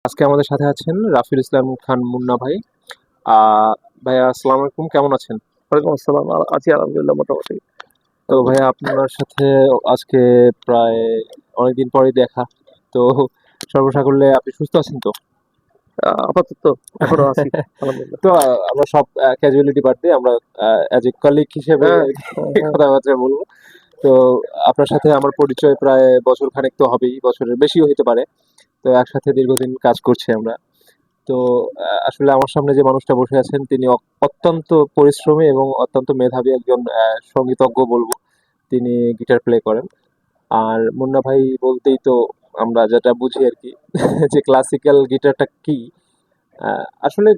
আজকে আমাদের সাথে আছেন রাফিল ইসলাম খান মুন্না ভাই। আহ ভাইয়া আসসালামু আলাইকুম, কেমন আছেন? ওয়ালাইকুম আসসালাম। আছি আলহামদুলিল্লাহ মোটামুটি। তো ভাইয়া আপনার সাথে আজকে প্রায় অনেকদিন পরে দেখা। তো সর্বসাকুল্যে আপনি সুস্থ আছেন তো? আপাতত এখনো আছি আলহামদুলিল্লাহ। তো আমরা সব ক্যাজুয়ালিটি বাদ দিয়ে আমরা অ্যাজ এ কলিগ হিসেবে হ্যাঁ, হ্যাঁ, হ্যাঁ। কথাবার্তা বলবো। তো আপনার সাথে আমার পরিচয় প্রায় বছর খানেক তো হবেই, বছরের বেশিও হতে পারে। তো একসাথে দীর্ঘদিন কাজ করছি আমরা। তো আসলে আমার সামনে যে মানুষটা বসে আছেন তিনি অত্যন্ত পরিশ্রমী এবং অত্যন্ত মেধাবী একজন সঙ্গীতজ্ঞ বলবো। তিনি গিটার প্লে করেন। আর মুন্না ভাই বলতেই তো আমরা যেটা বুঝি আর কি যে ক্লাসিক্যাল গিটারটা কি। আসলে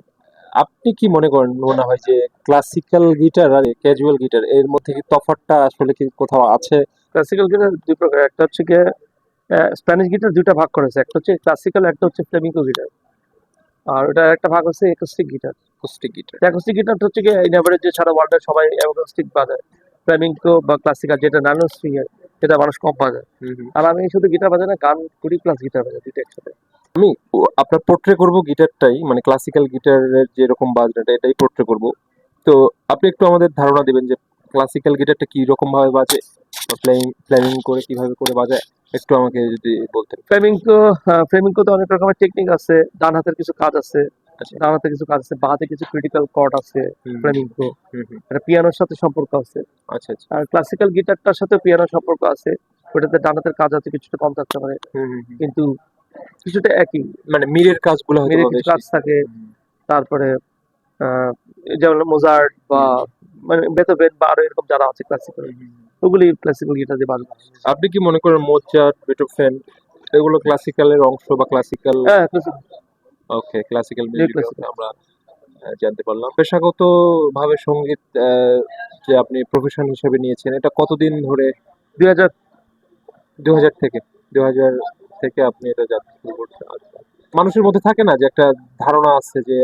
আপনি কি মনে করেন মুন্না ভাই যে ক্লাসিক্যাল গিটার আর ক্যাজুয়াল গিটার এর মধ্যে কি তফাৎটা আসলে কি কোথাও আছে? ক্লাসিক্যাল গিটার দুই প্রকার। একটা হচ্ছে গিয়ে স্প্যানিশ গিটার দুইটা ভাগ করেছে। একটা হচ্ছে ক্লাসিক্যাল, একটা হচ্ছে ফ্লেমিঙ্কো গিটার। আর ওটা একটা ভাগ হচ্ছে acoustic guitar. Acoustic guitar. Acoustic গিটারটা হচ্ছে গিয়ে ইন এভারেজ যে সারা ওয়ার্ল্ডের সবাই অ্যাকোস্টিক বাজায়। ফ্লেমিঙ্কো বা ক্লাসিক্যাল যেটা নানো স্ট্রিং এর, সেটা মানুষ কম বাজায়। হুম হুম। আর আমি শুধু গিটার বাজাই না, গান করি প্লাস গিটার বাজাই, দুইটা একসাথে। আমি আপনার পোর্ট্রে করব গিটারটাই, মানে ক্লাসিক্যাল গিটারের যেরকম বাজনাটা এটাই পোর্ট্রে করব। তো আপনি একটু আমাদের ধারণা দিবেন যে ক্লাসিক্যাল গিটারটা কি রকম ভাবে বাজে, প্লেইং প্ল্যানিং করে কিভাবে করে বাজায়, একটু আমাকে যদি বলতেন। ফ্লেমিঙ্কো, ফ্লেমিঙ্কোতে অনেক রকমের টেকনিক আছে, ডান হাতের কিছু কাজ আছে, আচ্ছা। ডান হাতে কিছু কাজ আছে, বাঁ হাতে কিছু ক্রিটিক্যাল কর্ড আছে। হুম ফ্লেমিঙ্কো হুম হুম। এটা পিয়ানোর সাথে সম্পর্ক আছে। আচ্ছা আচ্ছা। আর ক্লাসিক্যাল গিটারটার সাথে পিয়ানোর সম্পর্ক আছে। ওটাতে ডান হাতের কাজ আছে, কিছুটা কম থাকতে পারে, হুম হুম হুম। কিন্তু কিছুটা একই। মানে মিরের কাজগুলো হয়তো মেরে বা কিছু বেশি। কাজ থাকে। হুম তারপরে আহ, যেমন মোজার্ট বা হুম মানে বেথোভেন বা আরো এরকম যারা আছে ক্লাসিক্যাল, হুম হুম। ওগুলি ক্লাসিক্যাল গিটার দিয়ে বাজানো হয়। আপনি কি মনে করেন মোজার্ট, বেথোভেন এগুলো ক্লাসিক্যালের অংশ বা ক্লাসিক্যাল? হ্যাঁ, ক্লাসিক্যাল, ওকে, ক্লাসিক্যাল নিউ মিউজিকের অংশ ক্লাসিক্যাল। আমরা জানতে পারলাম। পেশাগত ভাবে সঙ্গীত যে আপনি প্রফেশন হিসেবে নিয়েছেন এটা কতদিন ধরে? 2000। 2000 থেকে? 2000 থেকে আপনি এটা যাত্রা শুরু করছেন? আচ্ছা। মানুষের মধ্যে থাকে না যে একটা ধারণা আছে যে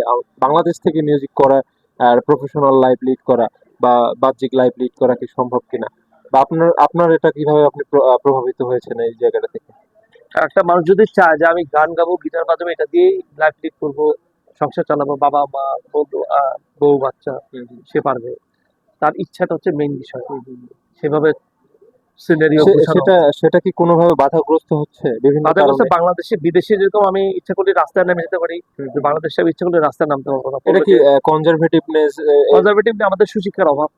বাংলাদেশ থেকে মিউজিক করা আর প্রফেশনাল লাইফ লিড করা বা বাহ্যিক লাইফ লিড করা কি সম্ভব কিনা, বা আপনার আপনার এটা কিভাবে আপনি প্রভাবিত হয়েছেন এই জায়গাটা থেকে? একটা মানুষ যদি চায় যে আমি গান গাবো, গিটার বাজাবো, এটা দিয়েই লাইফ লিড করবো, সংসার চালাবো, বাবা মা, বন্ধু, বউ বাচ্চা, হুম হুম সে পারবে। তার ইচ্ছাটা হচ্ছে মেইন বিষয়। হুম হুম। সেভাবে সিনারিও গোছানো সেটা আছে। সেটা কি কোনোভাবে বাধাগ্রস্ত হচ্ছে বিভিন্ন বাধা করছে কারণে? বাংলাদেশে, বিদেশে যেরকম আমি ইচ্ছা করলে রাস্তায় নেমে যেতে পারি, হুম তো হুম। বাংলাদেশে আমি ইচ্ছা করলে রাস্তায় নামতে পারবো না, এটা বলবে কি যে কনজারভেটিভনেস এর কনজারভেটিভ। আমাদের সুশিক্ষার অভাব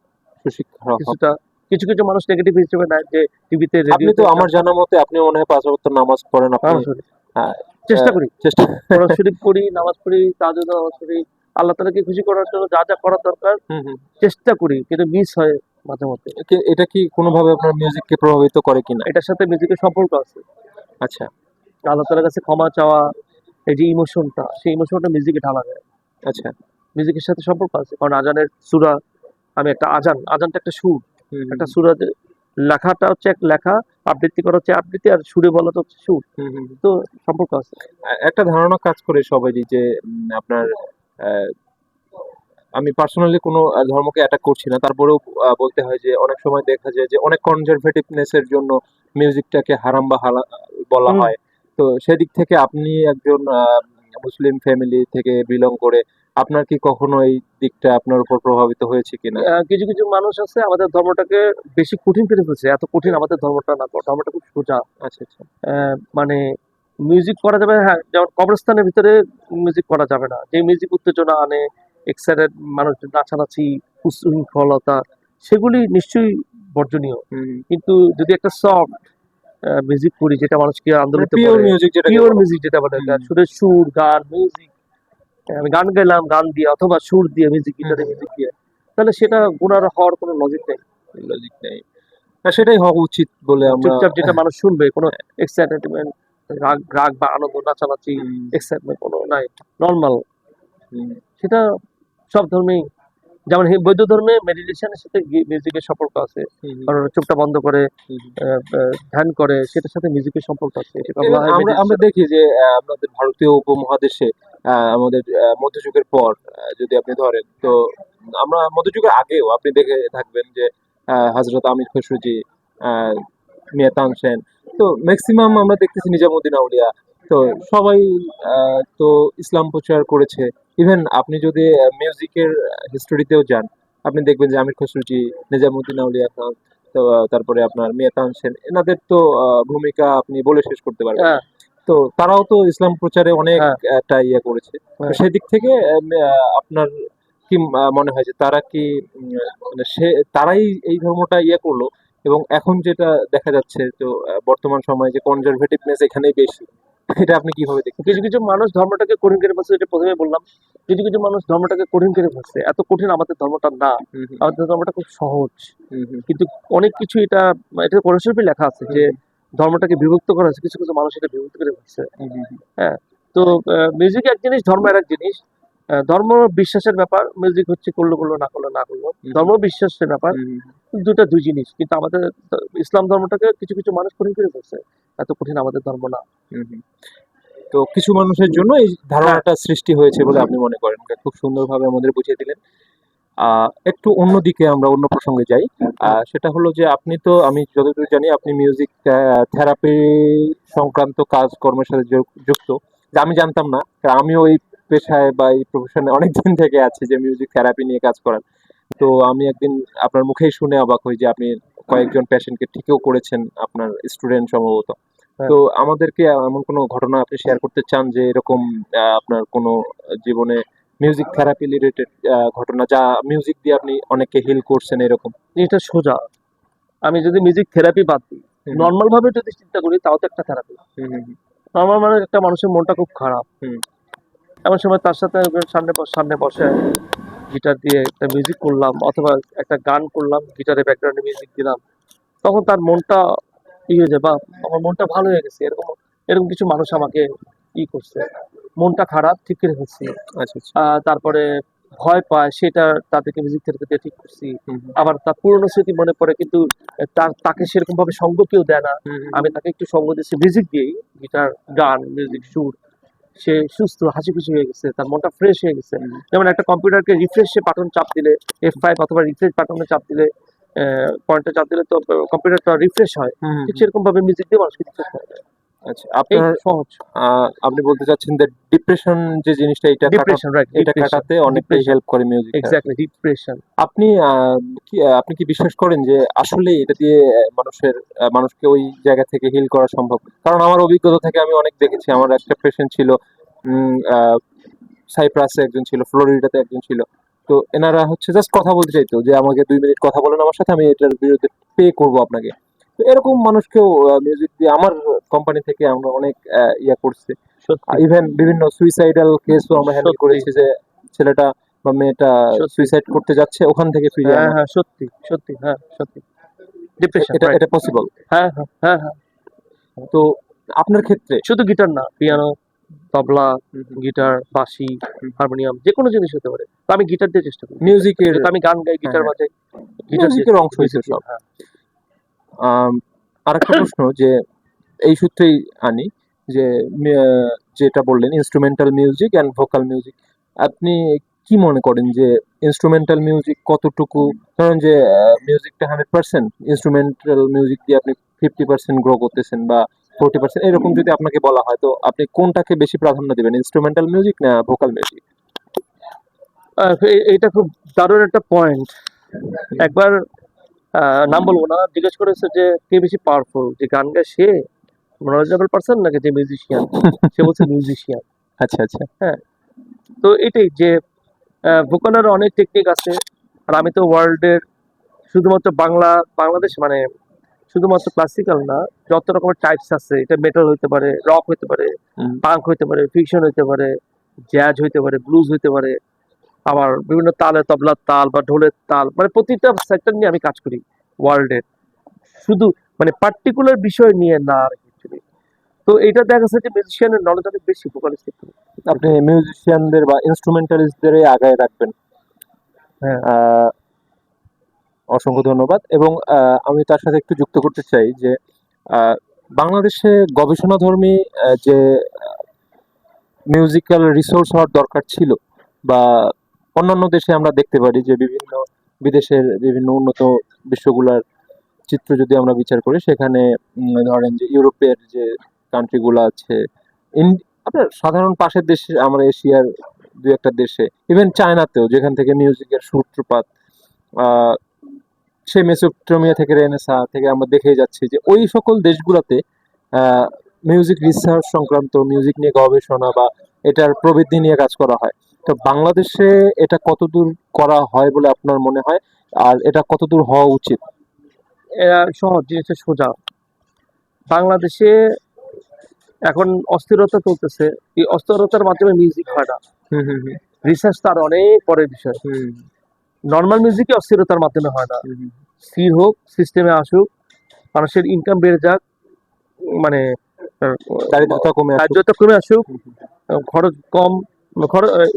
সুশিক্ষার অভাব? কিছুটা। কিছু কিছু মানুষ নেগেটিভ হিসেবে নেয় যে টিভিতে আপনি রেডিওতে তো আমার জানা মতে আপনি মনে হয় 5 ওয়াক্ত নামাজ পড়েন আপনি। নামাজ পড়ি, আহ, চেষ্টা আহ, করি, চেষ্টা কোরআন শরীফ পড়ি, নামাজ পড়ি, তাহাজ্জুদ নামাজ পড়ি। আল্লাহ তাআলাকে খুশি করার জন্য যা যা করার দরকার হুম হুম। চেষ্টা করি, কিন্তু মিস হয় মাঝে মধ্যে। এটা কি কোনোভাবে আপনার মিউজিককে প্রভাবিত করে কিনা? এটার সাথে মিউজিকের সম্পর্ক আছে। আচ্ছা আল্লাহ তাআলার কাছে ক্ষমা চাওয়া, এই যে ইমোশনটা, সেই ইমোশনটা মিউজিকে ঢালা যায়। আচ্ছা। মিউজিকের সাথে সম্পর্ক আছে, কারণ আজানের সূরা, আমি একটা আজানটা একটা সুর, হুম হুম একটা সূরাতে লেখাটা হচ্ছে এক লেখা, আবৃত্তি করা হচ্ছে আবৃত্তি, আর সুরে বলাটা হচ্ছে সুর। হুম হুম। তো সম্পর্ক আছে। একটা ধারণা কাজ করে সবারই যে আপনার আহ, আমি পার্সোনালি কোনো ধর্মকে অ্যাটাক করছি না, তারপরেও বলতে হয় যে অনেক সময় দেখা যায় যে অনেক কনজারভেটিভনেস এর জন্য মিউজিকটাকে হারাম বা হালাল বলা হুম। হয়। তো সেদিক থেকে আপনি একজন মুসলিম ফ্যামিলি থেকে বিলং করে আপনার কি কখনো এই দিকটা আপনার উপর প্রভাবিত হয়েছে কিনা? কিছু কিছু মানুষ আছে আমাদের ধর্মটাকে বেশি কঠিন করে ফেলছে। এত কঠিন আমাদের ধর্মটা না, ধর্মটা খুব সোজা। আচ্ছা আচ্ছা। মানে মিউজিক করা যাবে, হ্যাঁ, যেমন কবরস্থানের ভিতরে মিউজিক করা যাবে না, যে মিউজিক উত্তেজনা আনে, এক্সাইটেড মানুষের নাচানাচি, উচ্ছৃঙ্খলতা, সেগুলি নিশ্চয়ই বর্জনীয়। হুম। কিন্তু যদি একটা সফট মিউজিক করি যেটা মানুষকে মানে আন্দোলিত পিওর করে, মিউজিক যেটাকে পিওর বলা হয়। মিউজিক যেটা বলে, হুম সুরের সুর, গান, মিউজিক, আমি গান গাইলাম গান দিয়ে অথবা সুর দিয়ে, মিউজিক, হুম গিটারে হুম। মিউজিক দিয়ে, তাহলে সেটা গুনার হওয়ার কোনো লজিক নেই। লজিক নেই। না, সেটাই হওয়া উচিত বলে আমরা। চুপচাপ যেটা মানুষ শুনবে, কোনো এক্সাইটেডমেন্ট, রাগ রাগ বা আনন্দ, নাচানাচি, হুম এক্সাইটমেন্ট কোনো নাই, নর্মাল। হুম সেটা সব ধর্মেই, যেমন বৌদ্ধ ধর্মে মেডিটেশনের সাথে মিউজিকের সম্পর্ক আছে। হুম কারণ ওরা চোখটা বন্ধ করে হুম হুম। ধ্যান করে, সেটার সাথে মিউজিকের সম্পর্ক আছে, এটাকে বলা এবং হয় আমরা আমরা মেডিটেশন। দেখি যে আমাদের ভারতীয় উপমহাদেশে আমাদের মধ্যযুগের পর যদি আপনি ধরেন তো আমরা মধ্যযুগের আগেও আপনি দেখে থাকবেন যে হযরত আমির খসরুজি, আহ, মিয়া তানসেন, তো ম্যাক্সিমাম আমরা দেখতেছি নিজামুদ্দিন আউলিয়া, তো সবাই তো ইসলাম প্রচার করেছে। ইভেন আপনি যদি মিউজিকের হিস্টোরিতেও যান, আপনি দেখবেন যে আমির খসরুজি, নিজামুদ্দিন আউলিয়া খান, তো তারপরে আপনার মিয়া তানসেন, এনাদের তো ভূমিকা আপনি বলে শেষ করতে পারবেন না। হ্যাঁ, তো তারাও তো ইসলাম প্রচারে অনেক হ্যাঁ, একটা ইয়ে করেছে। তো হ্যাঁ। সেদিক থেকে আপনার কি মনে হয় যে তারা কি মানে তারাই এই ধর্মটা ইয়ে করলো, এবং এখন যেটা দেখা যাচ্ছে, তো বর্তমান সময়ে যে কনজারভেটিভনেস এখানেই বেশি, এটা আপনি কিভাবে দেখছেন? কিছু কিছু মানুষ ধর্মটাকে কঠিন করে ফেলছে, এটা প্রথমে বললাম। কিছু কিছু মানুষ ধর্মটাকে কঠিন করে ফেলছে, এত কঠিন আমাদের ধর্মটা না। হুম হুম আমাদের ধর্মটা খুব সহজ। হুম হুম কিন্তু অনেক কিছু এটা, এটা কোরআন লেখা আছে যে হুম ধর্মটাকে বিভক্ত করা হয়েছে, কিছু কিছু মানুষ এটা বিভক্ত করে ফেলছে। হুম হুম হুম হ্যাঁ। তো মিউজিক এক জিনিস, ধর্ম আর এক জিনিস। ধর্ম বিশ্বাসের ব্যাপার, মিউজিক হচ্ছে করলো করলো, না করলো না করলো। ধর্ম বিশ্বাসের ব্যাপার, হুম হুম দুটা দুই জিনিস। কিন্তু আমাদের ইসলাম ধর্মটাকে কিছু কিছু মানুষ কঠিন করে ফেলছে, এত কঠিন আমাদের ধর্ম না। হুম হুম। তো কিছু মানুষের জন্য এই হ্যাঁ, ধারণাটা সৃষ্টি হয়েছে বলে আপনি মনে করেন? এটা খুব সুন্দরভাবে আমাদের বুঝিয়ে দিলেন। একটু অন্যদিকে আমরা অন্য প্রসঙ্গে যাই। সেটা হলো যে আপনি তো, আমি যতদূর জানি আপনি মিউজিক থেরাপি সংক্রান্ত কাজকর্মের সাথে যুক্ত। যা আমি জানতাম না, কারণ আমিও এই পেশায় বা এই প্রফেশনে অনেক দিন থেকে আছি যে মিউজিক থেরাপি নিয়ে কাজ করার। তো আমি একদিন আপনার মুখেই শুনে অবাক হই যে আপনি কয়েকজন পেশেন্টকে ঠিকও করেছেন, আপনার স্টুডেন্ট সম্ভবত। হ্যাঁ। তো আমাদেরকে এমন কোনো ঘটনা আপনি শেয়ার করতে চান যে এরকম আপনার কোনো জীবনে মিউজিক থেরাপি রিলেটেড ঘটনা, যা মিউজিক দিয়ে আপনি অনেককে হিল করছেন এরকম? এটা সোজা। আমি যদি মিউজিক থেরাপি বাদ দিই, হুম নর্মাল ভাবে যদি চিন্তা করি, তাও তো একটা থেরাপি। হুম হুম নর্মাল মানে একটা মানুষের মনটা খুব খারাপ, হুম এমন সময় তার সাথে সামনে সামনে বসে গিটার দিয়ে একটা মিউজিক করলাম, অথবা একটা গান করলাম, গিটারে ব্যাকগ্রাউন্ডে মিউজিক দিলাম, তখন তার মনটা হয়ে যায়, বা আমার মনটা ভালো হয়ে গেছে, এরকম এরকম কিছু মানুষ আমাকে করছে, মনটা খারাপ ঠিক করে ফেলছি। আচ্ছা আচ্ছা। তারপরে ভয় পায়, সেটা তাদেরকে মিউজিক থেরাপি দিয়ে ঠিক করছি। হুম হুম আবার তার পুরনো স্মৃতি মনে পড়ে, কিন্তু তাকে সেরকম ভাবে সঙ্গ কেউ দেয় না, হুম হুম আমি তাকে একটু সঙ্গ দিচ্ছি মিউজিক দিয়েই, গিটার, গান, মিউজিক, সুর। সে সুস্থ, হাসি খুশি হয়ে গেছে, তার মনটা ফ্রেশ হয়ে গেছে। হুম যেমন একটা কম্পিউটারকে রিফ্রেশ বাটন চাপ দিলে, F5 অথবা রিফ্রেশ বাটনে চাপ দিলে, পয়েন্টে চাপ দিলে তো কম্পিউটারটা রিফ্রেশ হয়। হুম হুম ঠিক হুম। সেরকম ভাবে মিউজিক দিয়ে মানুষকে রিফ্রেশ করা যায়। আচ্ছা, এই আপনার সহজ। আপনি বলতে চাচ্ছেন যে ডিপ্রেশন যে জিনিসটা, ডিপ্রেশন, রাইট, এটা ডিপ্রেশন, কাটাতে অনেকটাই ডিপ্রেশন, হেল্প করে মিউজিক থেরাপি। Exactly depression. আপনি আপনি কি বিশ্বাস করেন যে আসলে এটা দিয়ে মানুষকে ওই জায়গা থেকে হিল করা সম্ভব? কারণ আমার অভিজ্ঞতা থেকে আমি অনেক দেখেছি। আমার একটা পেশেন্ট ছিল, সাইপ্রাসে একজন ছিল, ফ্লোরিডাতে একজন ছিল। তো এনারা হচ্ছে জাস্ট কথা বলতে চাইতো যে আমাকে 2 মিনিট কথা বলেন আমার সাথে, আমি এটার বিরুদ্ধে পে করবো আপনাকে। তো এরকম মানুষকেও মিউজিক দিয়ে আমার কোম্পানি থেকে আমরা অনেক ইয়া করছি। সত্যি, ইভেন বিভিন্ন সুইসাইডাল কেসও আমরা হ্যান্ডেল সত্যি, করেছি, যে ছেলেটা বা মেয়েটা সত্যি। সুইসাইড করতে যাচ্ছে, ওখান থেকে ফিরে হ্যাঁ, আনা। হ্যাঁ, সত্যি, সত্যি, হ্যাঁ, সত্যি। ডিপ্রেশন, এটা রাইট। এটা পসিবল। হ্যাঁ, হ্যাঁ, হ্যাঁ, হ্যাঁ। তো আপনার ক্ষেত্রে শুধু গিটার না, পিয়ানো, তবলা, হুম হুম গিটার, বাঁশি, হুম হারমোনিয়াম, যেকোনো জিনিস হতে পারে। তো আমি গিটার দিয়ে চেষ্টা করি। মিউজিকের, যেহেতু আমি গান গাই, হ্যাঁ গিটার হ্যাঁ, বাজাই, গিটার দিয়ে মিউজিকের অংশই তো মিউজিক দিয়ে, সব। হ্যাঁ। আম, আরেকটা প্রশ্ন, যে এই সূত্রেই আনি, যে যেটা বললেন instrumental music and vocal music, আপনি কি মনে করেন যে ইনস্ট্রুমেন্টাল মিউজিক কতটুকু, ধরেন যে মিউজিকটা 100%, ইনস্ট্রুমেন্টাল মিউজিক দিয়ে আপনি 50% গ্রো করতেছেন বা 40%, এরকম যদি আপনাকে বলা হয়, তো আপনি কোনটাকে বেশি প্রাধান্য দিবেন, ইনস্ট্রুমেন্টাল মিউজিক না ভোকাল মিউজিক? এটা খুব দারুণ একটা পয়েন্ট। একবার নাম বলবো না, জিজ্ঞেস করেছে যে কে বেশি পাওয়ারফুল, যে গান গায় সে নলেজেবল পারসন নাকি যে মিউজিশিয়ান। সে বলছে মিউজিশিয়ান। আচ্ছা আচ্ছা। হ্যাঁ। তো এটাই যে ভোকালের অনেক টেকনিক আছে। আর আমি তো ওয়ার্ল্ডের শুধুমাত্র বাংলাদেশ মানে শুধুমাত্র ক্লাসিক্যাল না, যত রকমের টাইপস আছে, এটা মেটাল হইতে পারে, রক হইতে পারে, হুম পাঙ্ক হইতে পারে, ফিকশন হইতে পারে, জ্যাজ হইতে পারে, ব্লুজ হইতে পারে, আবার বিভিন্ন তালে, তবলার তাল বা ঢোলের তাল, মানে প্রতিটা সেক্টর নিয়ে আমি কাজ করি ওয়ার্ল্ডের। শুধু মানে পার্টিকুলার বিষয় নিয়ে না আর অ্যাকচুয়ালি। তো এটা দেখা যাচ্ছে যে মিউজিশিয়ানের নলেজ অনেক বেশি ভোকালিস্ট থেকে। আপনি মিউজিশিয়ানদের বা ইনস্ট্রুমেন্টালিস্টদের আগায় রাখবেন। হ্যাঁ, আহ, অসংখ্য ধন্যবাদ। এবং আমি তার সাথে একটু যুক্ত করতে চাই যে আহ, বাংলাদেশে গবেষণাধর্মী যে মিউজিক্যাল রিসোর্স হওয়ার দরকার ছিল, বা অন্যান্য দেশে আমরা দেখতে পারি যে বিভিন্ন বিদেশের বিভিন্ন উন্নত বিশ্বগুলার চিত্র যদি আমরা বিচার করি, সেখানে ধরেন যে ইউরোপের যে কান্ট্রিগুলো আছে, আপনার সাধারণ পাশের দেশে, আমরা এশিয়ার দু একটা দেশে, ইভেন চায়নাতেও, যেখান থেকে মিউজিকের সূত্রপাত, আহ, সে মেসোপটেমিয়া থেকে রেনেসাঁ থেকে আমরা দেখেই যাচ্ছি যে ওই সকল দেশগুলোতে মিউজিক রিসার্চ সংক্রান্ত, মিউজিক নিয়ে গবেষণা বা এটার প্রবৃদ্ধি নিয়ে কাজ করা হয়। তো বাংলাদেশে এটা কতদূর করা হয় বলে আপনার মনে হয়, আর এটা কতদূর হওয়া উচিত? এরা সহজ জিনিসটা সোজা। বাংলাদেশে এখন অস্থিরতা চলতেছে, এই অস্থিরতার মাধ্যমে মিউজিক হয় না। হুম হুম হুম রিসার্চ তার অনেক পরের বিষয়। হুম নর্মাল মিউজিকই অস্থিরতার মাধ্যমে হয় না। হুম স্থির হোক, সিস্টেমে আসুক, মানুষের ইনকাম বেড়ে যাক, মানে দারিদ্রতা কমে আসুক। দারিদ্রতা কমে আসুক, হুম হুম খরচ কম,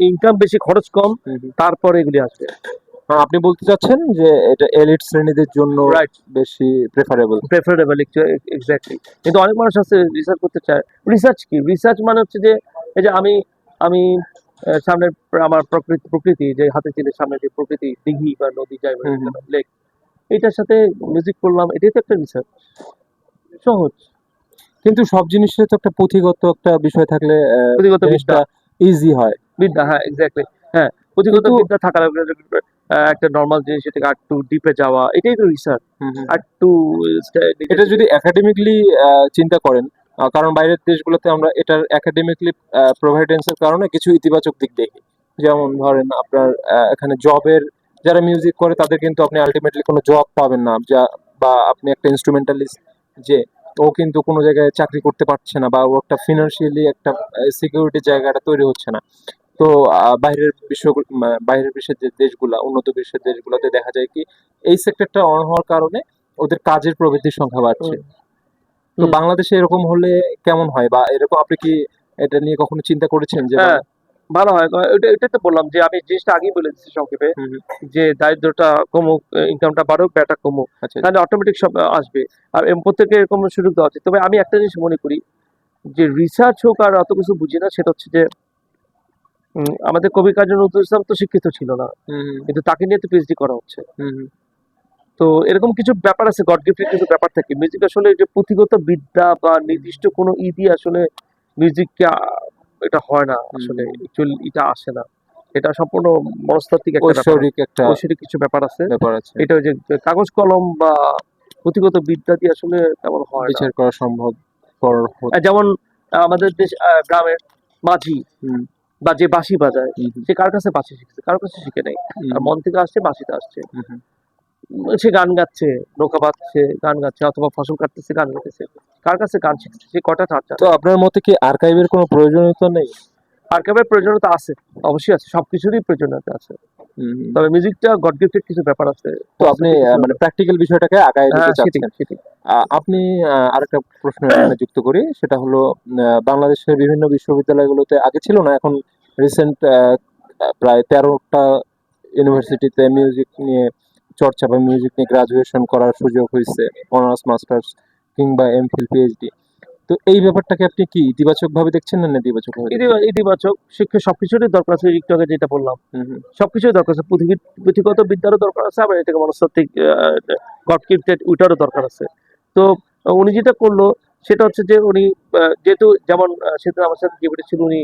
ইনকাম বেশি খরচ কম, হুম হুম। তারপরে এগুলি আসবে। আপনি বলতে চাচ্ছেন যে এটা এলিট শ্রেণীদের জন্য রাইট, বেশি প্রেফারেবল? Preferable, exactly. কিন্তু অনেক মানুষ আছে রিসার্চ করতে চায়। রিসার্চ কি? রিসার্চ মানে হচ্ছে যে এই যে আমি আমি সামনে আমার প্রকৃতি যে হাতে চিনে সামনে যে প্রকৃতি, দিঘি বা নদী যাই বলি হুম না হুম। কেন, লেক, এটার সাথে মিউজিক করলাম, এটাই তো একটা রিসার্চ। সহজ। কিন্তু সব জিনিসের তো একটা পুঁথিগত একটা বিষয় থাকলে পুঁথিগত জিনিসটা বিদ্যা, ইজি হয়। বিদ্যা, হ্যাঁ, এক্স্যাক্টলি। হ্যাঁ, পুঁথিগত কিন্তু বিদ্যা থাকার একটা নর্মাল জিনিস থেকে আর একটু ডিপে যাওয়া, এটাই তো রিসার্চ। হুম হুম আর হুম। একটু নিজের এটা যদি একাডেমিকলি চিন্তা করেন, কারণ বাইরের দেশগুলোতে আমরা এটার একাডেমিকলি প্রোভাইডেন্স এর কারণে কিছু ইতিবাচক দিক দেখি। যেমন ধরেন আপনার এখানে জবের, যারা মিউজিক করে তাদের কিন্তু আপনি আলটিমেটলি কোনো জব পাবেন না, যা বা আপনি একটা ইনস্ট্রুমেন্টালিস্ট, যে ও কিন্তু কোনো জায়গায় চাকরি করতে পারছে না, বা ও একটা ফিনান্সিয়ালি একটা সিকিউরিটি জায়গাটা তৈরি হচ্ছে না। তো বাইরের বিশ্বের যে দেশগুলা, উন্নত বিশ্বের দেশগুলোতে দেখা যায় কি, এই সেক্টরটা অন হওয়ার কারণে ওদের কাজের প্রবৃদ্ধির সংখ্যা বাড়ছে। হুম, তো হুম, বাংলাদেশে এরকম হলে কেমন হয়, বা এরকম আপনি কি এটা নিয়ে কখনো চিন্তা করেছেন যে হ্যাঁ, ভালো হয়। এটাই তো বললাম যে আমি জিনিসটা আগেই বলে দিচ্ছি সংক্ষেপে, হুম হুম, যে দারিদ্রটা কমুক, ইনকামটা বাড়ুক, ব্যয়টা কমুক, আচ্ছা তাহলে অটোমেটিক সব আসবে। আর প্রত্যেকে এরকম সুযোগ দেওয়া উচিত। তবে আমি একটা জিনিস মনে করি, যে রিসার্চ হোক আর অত কিছু বুঝি না, সেটা হচ্ছে যে আমাদের কবি কাজী নজরুল ইসলাম তো শিক্ষিত ছিল না, হুম কিন্তু তাকে নিয়ে তো পিএইচডি করা হচ্ছে। হুম হুম তো এরকম কিছু ব্যাপার আছে, গড গিফটেড কিছু ব্যাপার থাকে। মিউজিক আসলে যে পুঁথিগত বিদ্যা বা নির্দিষ্ট কোনো দিয়ে আসলে মিউজিককে এটা হয় না হুম আসলে, হুম। অ্যাকচুয়ালি এটা আসে না। এটা সম্পূর্ণ মনস্তাত্ত্বিক একটা ব্যাপার আছে, ঐশ্বরিক একটা ঐশ্বরিক কিছু ব্যাপার আছে। ব্যাপার আছে, এটা ওই যে কাগজ কলম বা পুঁথিগত বিদ্যা দিয়ে আসলে তেমন হয় না। বিচার করা সম্ভব পর হচ্ছে। যেমন আমাদের দেশ, গ্রামের মাঝি হুম বা যে বাঁশি বাজায়, হুম হুম সে কার কাছে বাঁশি শিখছে? কারোর কাছে শিখে নেই। হুম আর মন থেকে আসছে, বাঁশিতে আসছে। হুম হুম। সে গান গাচ্ছে, নৌকা বাজছে, গান গাচ্ছে, অথবা ফসল কাটতেছে, গান গাইতেছে। কার কাছে গান শিখছে? সে কটা তার তো জানে। আপনার মতে কি আর্কাইভের কোনো প্রয়োজনীয়তা নেই? আর্কাইভের প্রয়োজনীয়তা আছে, অবশ্যই আছে। সবকিছুরই প্রয়োজনীয়তা আছে। হুম হুম। তবে মিউজিকটা গড গিফটেড কিছু ব্যাপার আছে, তো আপনি মনস্তাত্ত্বিক কিছু মানে ব্যাপার আছে। প্র্যাকটিক্যাল বিষয়টাকে আগায় নিতে হ্যাঁ, সেটাই, চাচ্ছেন। সেটাই। আপনি আরেকটা প্রশ্ন এখানে যুক্ত করি, সেটা হলো বাংলাদেশের বিভিন্ন বিশ্ববিদ্যালয়গুলোতে আগে ছিল না, এখন রিসেন্ট প্রায় 13টা ইউনিভার্সিটিতে মিউজিক নিয়ে চর্চা বা মিউজিক নিয়ে গ্রাজুয়েশন করার সুযোগ হয়েছে, অনার্স মাস্টার্স কিংবা এমফিল পিএইচডি। তো এই ব্যাপারটাকে আপনি কি ইতিবাচক ভাবে দেখছেন না নেতিবাচক ভাবে দেখছেন? ইতিবাচক শিক্ষা সবকিছুরই দরকার আছে, একটু আগে যেটা বললাম। হুম হুম সবকিছুই দরকার আছে। পুঁথিগত বিদ্যারও দরকার আছে, আবার এটাকে মনস্তাত্ত্বিক গড গিফটেড ওইটারও দরকার আছে। তো উনি যেটা করলো সেটা হচ্ছে যে উনি যেহেতু যেমন সেদিন আমার সাথে যে ছিল, উনি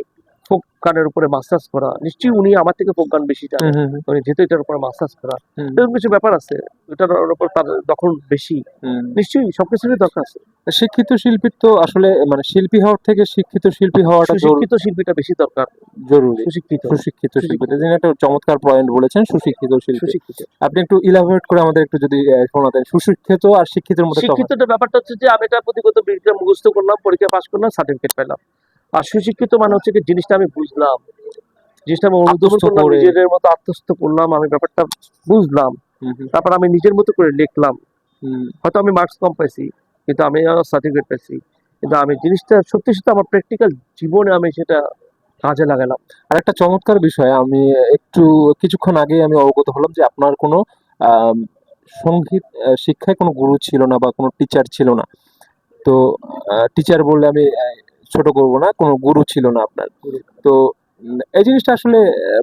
ফোক গানের উপরে মাস্টার্স করা, নিশ্চয়ই উনি আমার থেকে ফোক গান বেশি হুম জানে। হুম হুম উনি যেহেতু এটার উপরে মাস্টার্স করা, হুম এরকম কিছু ব্যাপার আছে, এটার উপর তার দখল বেশি। হুম। নিশ্চয়ই সবকিছুরই দরকার আছে। শিক্ষিত শিল্পীর তো আসলে মানে শিল্পী হওয়ার থেকে শিক্ষিত শিল্পী হওয়াটা সুশিক্ষিত শিল্পীটা বেশি দরকার। জরুরি। সুশিক্ষিত, সুশিক্ষিত শিল্পী, সুশিক্ষিত, তিনি একটা চমৎকার পয়েন্ট বলেছেন, সুশিক্ষিত শিল্পী। সুশিক্ষিত। আপনি একটু ইলাবোরেট করে আমাদের একটু যদি শোনাতেন, সুশিক্ষিত আর শিক্ষিতের মধ্যে তফাৎ। শিক্ষিতটা ব্যাপারটা হচ্ছে যে আমি এটা পুঁথিগত বিদ্যা মুখস্থ করলাম, পরীক্ষা পাস করলাম, সার্টিফিকেট পেলাম। আর সুশিক্ষিত মানে হচ্ছে কি, জিনিসটা আমি বুঝলাম, জিনিসটা আমি অনুধাবন আত্মস্থ করলাম, করে। নিজের মতো আত্মস্থ করলাম, আমি ব্যাপারটা বুঝলাম, হুম হুম তারপর আমি নিজের মতো করে লিখলাম। হুম। হয়তো আমি মার্কস কম পাইছি, কিন্তু আমি সার্টিফিকেট পাইছি। কিন্তু আমি জিনিসটা সত্যি সত্যি আমার প্র্যাকটিক্যাল জীবনে আমি সেটা কাজে লাগালাম। আর একটা চমৎকার বিষয়, আমি একটু কিছুক্ষণ আগে আমি অবগত হলাম যে আপনার কোনো আম, সঙ্গীত শিক্ষায় কোনো গুরু ছিল না বা কোনো টিচার ছিল না। তো টিচার বললে আমি ছোট করব না, কোনো গুরু ছিল না আপনার। তো এই জিনিসটা আসলে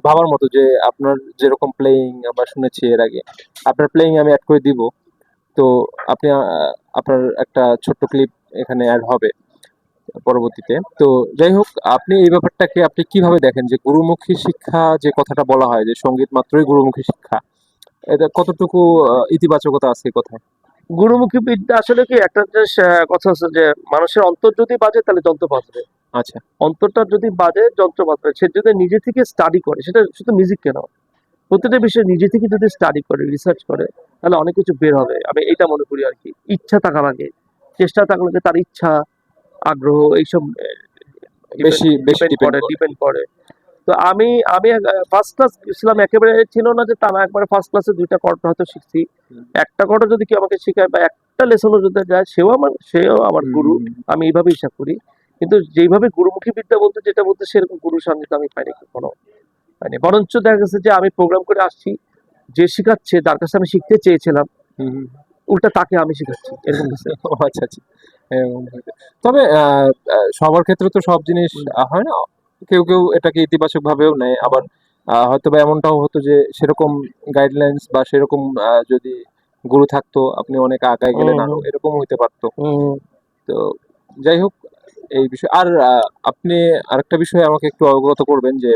ভাবার মতো যে আপনার যেরকম প্লেয়িং আমরা শুনেছি এর আগে, আপনার প্লেয়িং আমি অ্যাড করে দিব। তো আপনি আপনার একটা ছোট্ট ক্লিপ এখানে অ্যাড হবে। পরবর্তীতে। তো যাই হোক, আপনি এই ব্যাপারটাকে আপনি কিভাবে দেখেন যে গুরুমুখী শিক্ষা যে কথাটা বলা হয় যে সঙ্গীত মাত্রই গুরুমুখী শিক্ষা, এটা কতটুকু ইতিবাচকতা আছে এই কথায়? গুরুমুখী বিদ্যা আসলে কি একটা যে কথা আছে যে মানুষের অন্তর যদি বাজে তাহলে যন্ত্র বাজবে। আচ্ছা। অন্তরটা যদি বাজে যন্ত্র বাজবে। সে যদি নিজে থেকে স্টাডি করে, সেটা শুধু মিউজিক কেন, প্রতিটা বিষয়ে নিজে থেকে যদি স্টাডি করে, রিসার্চ করে, তাহলে অনেক কিছু বের হবে। আমি এটা মনে করি আর কি। ইচ্ছা থাকা লাগে, চেষ্টা থাকলে যে তার ইচ্ছা, আগ্রহ এইসব বেশি বেশি ডিপেন্ড করে। ডিপেন্ড করে। তো আমি আমি ফার্স্ট ক্লাস ছিলাম একেবারে, ছিল না যে তা না, একবারে ফার্স্ট ক্লাসে ২টা কর্ড হয়তো শিখছি। হুম, একটা কর্ডও যদি কেউ আমাকে শেখায় বা একটা লেসনও যদি যায়, সেও আমার গুরু। আমি এইভাবে হিসাব করি। কিন্তু যেইভাবে গুরুমুখী বিদ্যা বলতে যেটা বলতে, সেরকম গুরুর সান্নিধ্য আমি পাইনি কখনো। পাইনি। বরঞ্চ দেখা গেছে যে আমি প্রোগ্রাম করে আসছি, যে শিখাচ্ছে তার কাছে আমি শিখতে চেয়েছিলাম, হুম, হুম। উল্টা তাকে আমি শিখাচ্ছি। এরকম কিছু। ও আচ্ছা, আচ্ছা। এরকম হইতে তবে সবার ক্ষেত্রে তো সব জিনিস হুম, হয় না। কেউ এটাকে ইতিবাচক ভাবেও নেয়। আবার হয়তোবা এমনটাও হতো যে সেরকম গাইডলাইনস বা সেরকম যদি গুরু থাকতো আপনি অনেক আগায় গেলেন আরো, হুম, এরকমও হইতে পারতো। হুম, তো যাই হোক, এই বিষয় আর আপনি আরেকটা বিষয় আমাকে একটু অবগত করবেন যে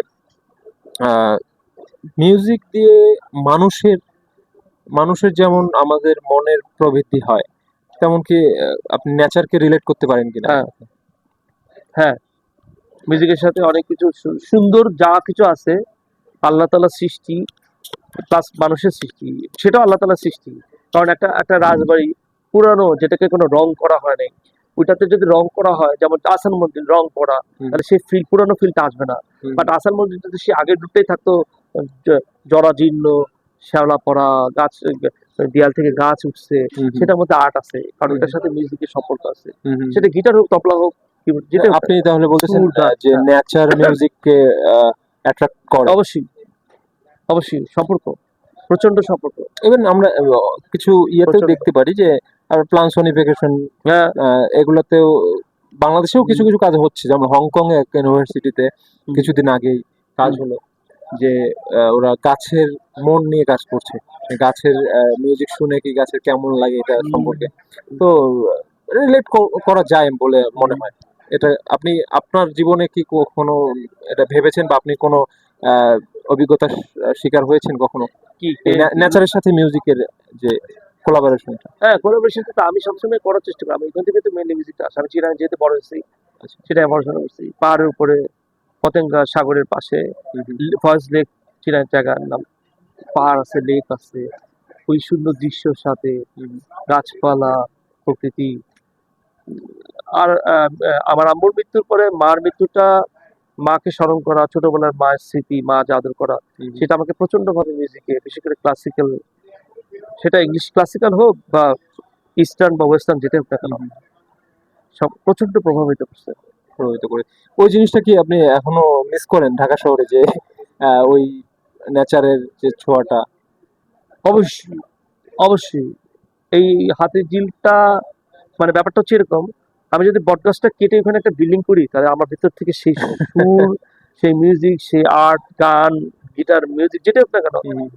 আহ মিউজিক দিয়ে মানুষের মানুষের যেমন আমাদের মনের প্রবৃদ্ধি হয়, তেমন কি আপনি নেচারকে রিলেট করতে পারেন কিনা এর হ্যাঁ, সাথে? হ্যাঁ। মিউজিকের সাথে অনেক কিছু সুন্দর যা কিছু আছে, আল্লাহ তাআলার সৃষ্টি প্লাস মানুষের সৃষ্টি, সেটাও আল্লাহ তাআলার সৃষ্টি। কারণ একটা একটা রাজবাড়ি পুরানো, যেটাকে কোনো রং করা হয় নাই, ওইটাতে যদি রং করা হয়, যেমন আহসান মঞ্জিল রং করা, হুম, তাহলে সেই পুরানো ফিলটা আসবে না। হুম, বাট আহসান মঞ্জিল যদি সে আগের রূপটাই থাকতো, জরাজীর্ণ, শ্যাওলা পড়া, গাছ, দেয়াল থেকে গাছ উঠছে, হুম, হুম, সেটার মধ্যে আর্ট আছে, কারণ হুম, ওইটার সাথে মিউজিকের সম্পর্ক আছে। হুম, হুম, সেটা গিটার হোক, তবলা হোক, কিবোর্ড, তো যেটাই হোক না আপনি কেন। তাহলে বলতেছেন সুর, গান, যে হ্যাঁ। নেচার মিউজিককে অ্যাট্রাক্ট করে। অবশ্যই, অবশ্যই সম্পর্ক, প্রচন্ড সম্পর্ক, ইভেন আমরা কিছু ইয়েতেও প্রচন্ড। দেখতে পারি যে প্লান সনিফিকেশন হ্যাঁ। এগুলোতেও বাংলাদেশেও হুম, কিছু কিছু কাজ হচ্ছে, যেমন হংকং এ একটা ইউনিভার্সিটিতে হুম, কিছুদিন আগেই কাজ হুম, হলো যে ওরা গাছের মন নিয়ে কাজ করছে, গাছের মিউজিক শুনে কি গাছের কেমন লাগে এটা হুম, সম্পর্কে। তো রিলেট করা যায় বলে মনে হুম। হয়। এটা আপনি আপনার জীবনে কি কখনো এটা ভেবেছেন বা আপনি কোনো আহ, অভিজ্ঞতার শিকার হয়েছেন কখনো কি এই কি নেচারের সাথে মিউজিকের যে কোলাবোরেশনটা? হ্যাঁ, কোলাবোরেশনটা তো আমি সবসময় করার চেষ্টা করি। আমি ওইখান থেকে তো মেইনলি মিউজিকটা আসে। আমি চিরাং যেহেতু বড় হয়েছি, আচ্ছা। সেটাই পড়াশোনা করছি। পাহাড়ের উপরে, পতেঙ্গা সাগরের পাশে, হুম, হুম, ফয়েজ লেক, চিরাং জায়গার নাম। পাহাড় আছে, লেক আছে, ওই সুন্দর দৃশ্যর সাথে হুম, গাছপালা, প্রকৃতি। আর আমার আম্মুর মৃত্যুর পরে মার মৃত্যুটা, মাকে স্মরণ করা, ছোটবেলার মায়ের স্মৃতি, মা যে আদর করা, হুম, হুম, সেটা আমাকে প্রচন্ড ভাবে মিউজিকে, বিশেষ করে ক্লাসিক্যাল, সেটা ইংলিশ ক্লাসিক্যাল হোক বা ইস্টার্ন বা ওয়েস্টার্ন, যেটা হোক না কেন, হুম, হুম, সব প্রচন্ড প্রভাবিত করছে। প্রভাবিত করে। ওই জিনিসটা কি আপনি এখনো মিস করেন ঢাকা শহরে যে ওই নেচারের যে ছোঁয়াটা? অবশ্যই, অবশ্যই। এই হাতির ঝিলটা, মানে ব্যাপারটা হচ্ছে এরকম, আমি যদি বটগাছটা কেটে ওখানে একটা বিল্ডিং করি, তাহলে আমার ভিতর থেকে সেই সুর, সেই মিউজিক, সেই আর্ট, গান, গিটার, মিউজিক, যেটা হোক না কেন, হুম,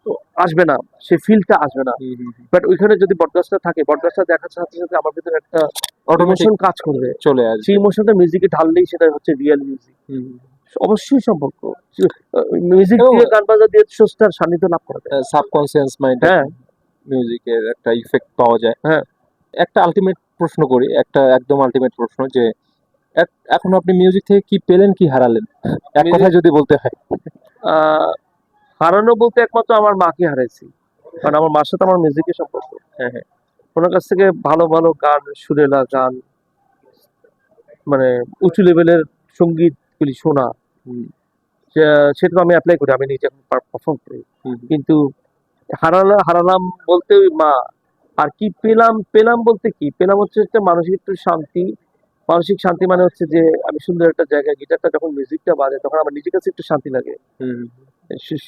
তো আসবে না, সেই ফিলটা আসবে না। হুম, হুম, হুম। বাট ওইখানে যদি বটগাছটা থাকে, বটগাছটা দেখার সাথে সাথে আমার ভিতরে একটা অটোমেটিক ইমোশন কাজ করবে। চলে সেই আসবে। ইমোশনটা মিউজিকে ঢাললেই সেটা হচ্ছে রিয়েল মিউজিক। হুম, অবশ্যই সম্পর্ক। মিউজিক এবং দিয়ে, গান বাজনা দিয়ে স্রষ্টার সান্নিধ্য লাভ করা যায়। সাবকনসিয়াস মাইন্ডে হ্যাঁ, মিউজিকের একটা ইফেক্ট পাওয়া যায়। হ্যাঁ। একটা আলটিমেট প্রশ্ন করি, একটা একদম আলটিমেট প্রশ্ন যে এখন আপনি মিউজিক থেকে কি পেলেন, কি হারালেন? এক মিউজিক কথায় যদি বলতে হয়। হারানো বলতে একমাত্র আমার মাকে হারাইছি। কারণ আমার মার সাথে আমার মিউজিকের সম্পর্ক। হ্যাঁ, হ্যাঁ। ওনার কাছ থেকে ভালো, ভালো গান, সুরেলা গান, মানে উঁচু লেভেলের সংগীতগুলি শোনা, হুম, সেটা তো আমি এপ্লাই করি। আমি নিজে এখন পারফর্ম করি। হুম, কিন্তু হারালাম বলতে ওই মা। আর কি পেলাম, পেলাম বলতে কি? পেলাম হচ্ছে একটা মানসিক একটু শান্তি। মানসিক শান্তি মানে হচ্ছে যে আমি সুন্দর একটা জায়গায় গিটারটা যখন মিউজিকটা বাজে, তখন আমার নিজের কাছে একটু শান্তি লাগে। হুম,